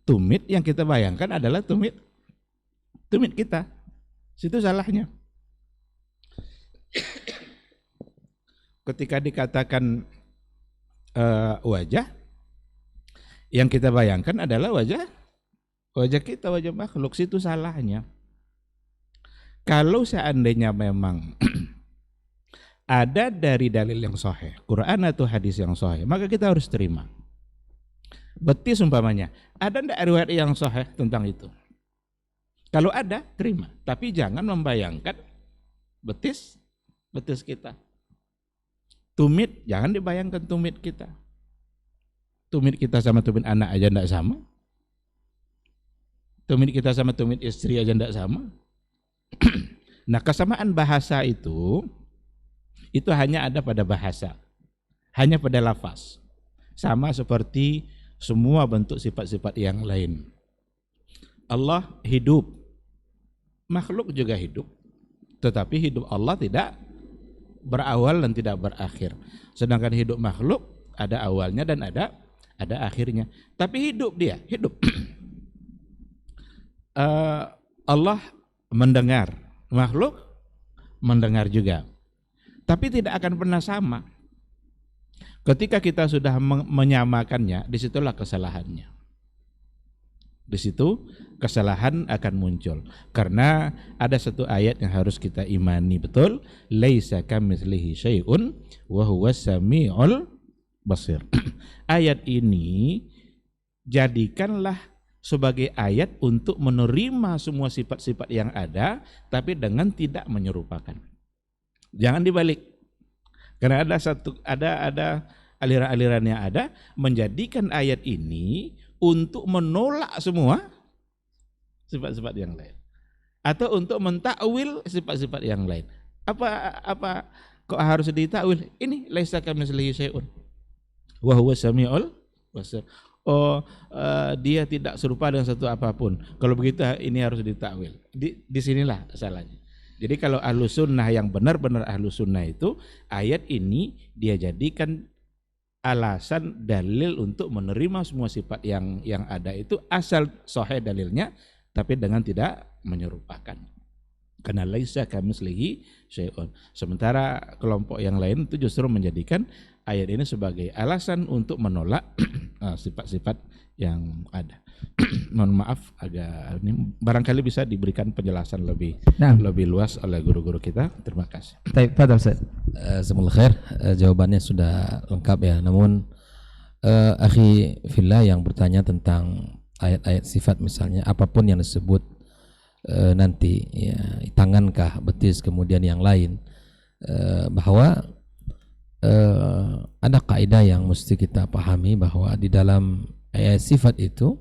tumit, yang kita bayangkan adalah tumit kita. Situ salahnya. Ketika dikatakan wajah, yang kita bayangkan adalah wajah kita, wajah makhluk. Situ salahnya. Kalau seandainya memang ada dari dalil yang sahih, Quran atau hadis yang sahih, maka kita harus terima. Betis umpamanya, ada enggak riwayat yang sahih tentang itu? Kalau ada, terima. Tapi jangan membayangkan betis kita. Tumit, jangan dibayangkan tumit kita. Tumit kita sama tumit anak aja enggak sama. Tumit kita sama tumit istri aja enggak sama. Nah, kesamaan bahasa itu hanya ada pada bahasa, hanya pada lafaz. Sama seperti semua bentuk sifat-sifat yang lain. Allah hidup, makhluk juga hidup, tetapi hidup Allah tidak berawal dan tidak berakhir. Sedangkan hidup makhluk ada awalnya dan ada akhirnya. Tapi hidup dia, hidup. Allah mendengar, makhluk mendengar juga. Tapi tidak akan pernah sama. Ketika kita sudah menyamakannya, disitulah kesalahannya. Di situ kesalahan akan muncul. Karena ada satu ayat yang harus kita imani betul, laisa kamitslihi syai'un wa huwas samiul basir. Ayat ini jadikanlah sebagai ayat untuk menerima semua sifat-sifat yang ada, tapi dengan tidak menyerupakan. Jangan dibalik. Karena ada aliran-aliran yang ada menjadikan ayat ini untuk menolak semua sifat-sifat yang lain, atau untuk mentakwil sifat-sifat yang lain. Apa kok harus ditakwil? Ini laisa kamitslihi syai'un wa huwas samiul basir. Dia tidak serupa dengan satu apapun. Kalau begitu ini harus ditakwil. Di sinilah salahnya. Jadi kalau ahlu sunnah yang benar-benar ahlu sunnah itu, ayat ini dia jadikan alasan dalil untuk menerima semua sifat yang ada itu, asal sahih dalilnya, tapi dengan tidak menyerupakan. Karena laisa kamitslihi syai'un. Sementara kelompok yang lain itu justru menjadikan ayat ini sebagai alasan untuk menolak sifat-sifat yang ada. Mohon maaf, agak ini barangkali bisa diberikan penjelasan lebih luas oleh guru-guru kita. Terima kasih. Baik, Pak Ustaz. Jazakumullah khair. Jawabannya sudah lengkap ya. Namun Akhi fillah yang bertanya tentang ayat-ayat sifat misalnya, apapun yang disebut nanti ya, tangankah, betis, kemudian yang lain, bahwa ada kaidah yang mesti kita pahami bahwa di dalam ayat sifat itu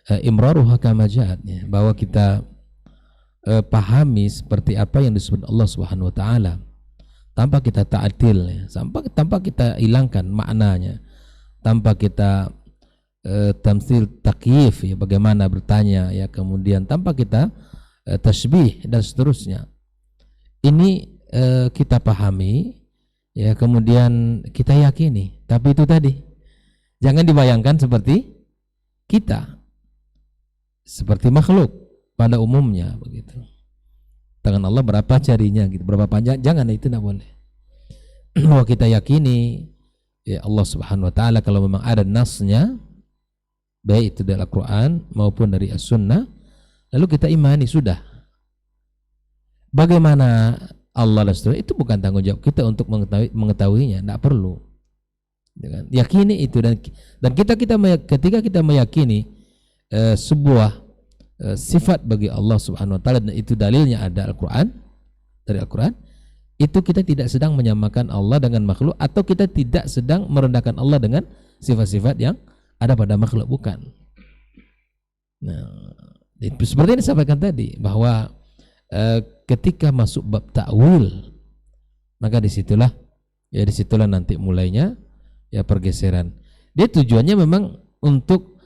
imraruha kama ja'at, ya, bahwa kita pahami seperti apa yang disebut Allah Subhanahu wa taala tanpa kita ta'til, ya, tanpa kita hilangkan maknanya, tanpa kita tamsil takyif, ya, bagaimana bertanya, ya, kemudian tanpa kita tasbih dan seterusnya. Ini kita pahami, ya, kemudian kita yakini, tapi itu tadi jangan dibayangkan seperti kita, seperti makhluk pada umumnya begitu. Tangan Allah berapa jarinya gitu, berapa panjang, jangan, itu tidak boleh. Bahwa kita yakini, ya, Allah Subhanahu wa taala kalau memang ada nasnya, baik itu dari Al-Qur'an maupun dari As-Sunnah, lalu kita imani, sudah. Bagaimana Allah dan seterusnya, itu bukan tanggung jawab kita untuk mengetahuinya, tidak perlu. Yakini itu, dan ketika kita meyakini sebuah sifat bagi Allah Subhanahu wa taala, dan itu dalilnya ada Al-Qur'an, dari Al-Qur'an, itu kita tidak sedang menyamakan Allah dengan makhluk, atau kita tidak sedang merendahkan Allah dengan sifat-sifat yang ada pada makhluk, bukan. Nah, seperti yang disampaikan tadi, bahwa ketika masuk bab ta'wil, maka disitulah nanti mulainya, ya, pergeseran. Dia tujuannya memang untuk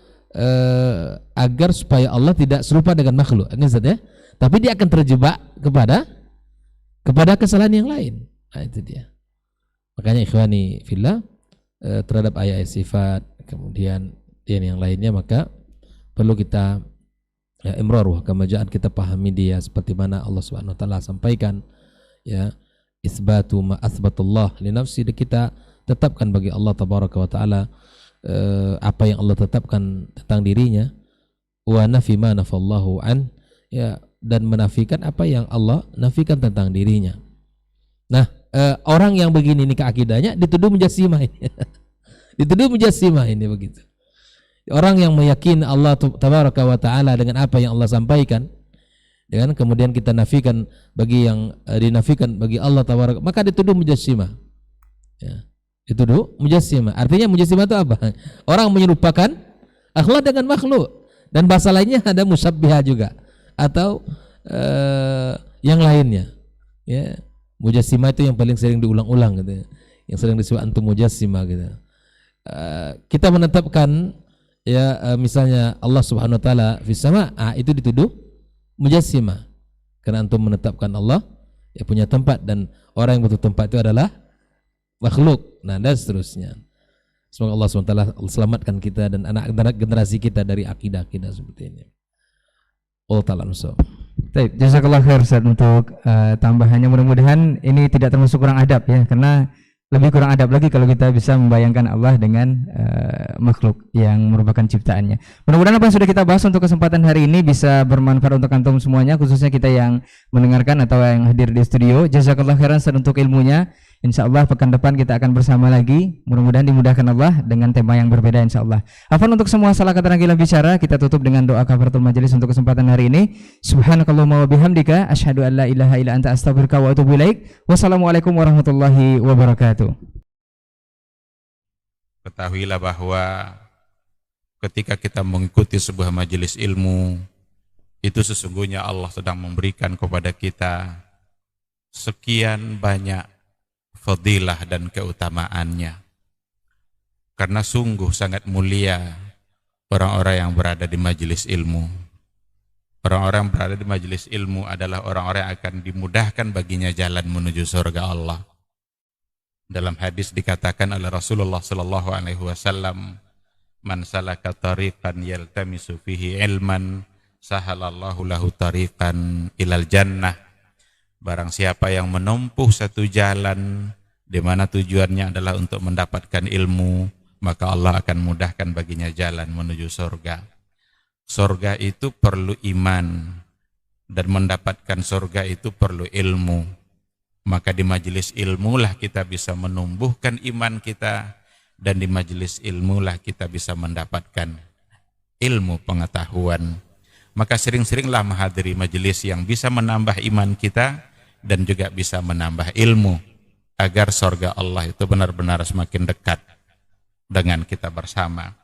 agar supaya Allah tidak serupa dengan makhluk, ya, tapi dia akan terjebak kepada kesalahan yang lain. Nah, itu dia. Makanya ikhwani fillah, terhadap ayat sifat kemudian yang lainnya, maka perlu kita, ya, imraruh kama ja'at, kita pahami dia seperti mana Allah Subhanahu wa taala sampaikan, ya, isbatu ma athbatullah li nafsi, kita tetapkan bagi Allah tabaraka wa taala apa yang Allah tetapkan tentang dirinya, wa nafi ma nafallahu an, ya, dan menafikan apa yang Allah nafikan tentang dirinya. Nah, orang yang begini nih keakidahnya dituduh mujassimah ini. Dituduh mujassimah ini begitu. Orang yang meyakini Allah tabaraka wa taala dengan apa yang Allah sampaikan, dengan kemudian kita nafikan bagi yang dinafikan bagi Allah tabaraka, maka dituduh mujassimah. Ya. Dituduh mujassimah. Artinya mujassimah itu apa? Orang menyerupakan Allah dengan makhluk. Dan bahasa lainnya ada musyabbihah juga, atau yang lainnya. Ya, mujassimah itu yang paling sering diulang-ulang gitu. Yang sering disebut antum mujassimah gitu. Kita menetapkan, ya, misalnya Allah Subhanahu wa taala fis sama, itu dituduh mujassimah. Karena antum menetapkan Allah, ya, punya tempat, dan orang yang butuh tempat itu adalah makhluk. Nah, dan seterusnya. Semoga Allah SWT selamatkan kita dan anak generasi kita dari akidah-akidah seperti ini. Allah ta'ala nusawab. Baik, jazakallah khair Ustaz untuk tambahannya. Mudah-mudahan ini tidak termasuk kurang adab, ya, karena lebih kurang adab lagi kalau kita bisa membayangkan Allah dengan makhluk yang merupakan ciptaannya. Mudah-mudahan apa yang sudah kita bahas untuk kesempatan hari ini bisa bermanfaat untuk antum semuanya, khususnya kita yang mendengarkan atau yang hadir di studio. Jazakallah khairan Ustaz untuk ilmunya. InsyaAllah pekan depan kita akan bersama lagi. Mudah-mudahan dimudahkan Allah dengan tema yang berbeda insyaAllah. Afwan untuk semua salah kata dan hilang bicara. Kita tutup dengan doa kafaratul majelis untuk kesempatan hari ini. Subhanakallahumma wa bihamdika asyhadu an la ilaha illa anta astaghfiruka wa atubu ilaik. Wassalamualaikum warahmatullahi wabarakatuh. Ketahuilah bahwa ketika kita mengikuti sebuah majelis ilmu, itu sesungguhnya Allah sedang memberikan kepada kita sekian banyak fadilah dan keutamaannya. Karena sungguh sangat mulia orang-orang yang berada di majelis ilmu. Orang-orang yang berada di majelis ilmu adalah orang-orang yang akan dimudahkan baginya jalan menuju surga Allah. Dalam hadis dikatakan oleh Rasulullah sallallahu alaihi wasallam, "Man salaka tariqan yaltamisu fihi ilman, sahalallahu lahu tariqan ilal jannah." Barang siapa yang menempuh satu jalan di mana tujuannya adalah untuk mendapatkan ilmu, maka Allah akan mudahkan baginya jalan menuju surga. Surga itu perlu iman, dan mendapatkan surga itu perlu ilmu. Maka di majelis ilmu lah kita bisa menumbuhkan iman kita, dan di majelis ilmu lah kita bisa mendapatkan ilmu pengetahuan. Maka sering-seringlah menghadiri majelis yang bisa menambah iman kita dan juga bisa menambah ilmu, agar surga Allah itu benar-benar semakin dekat dengan kita bersama.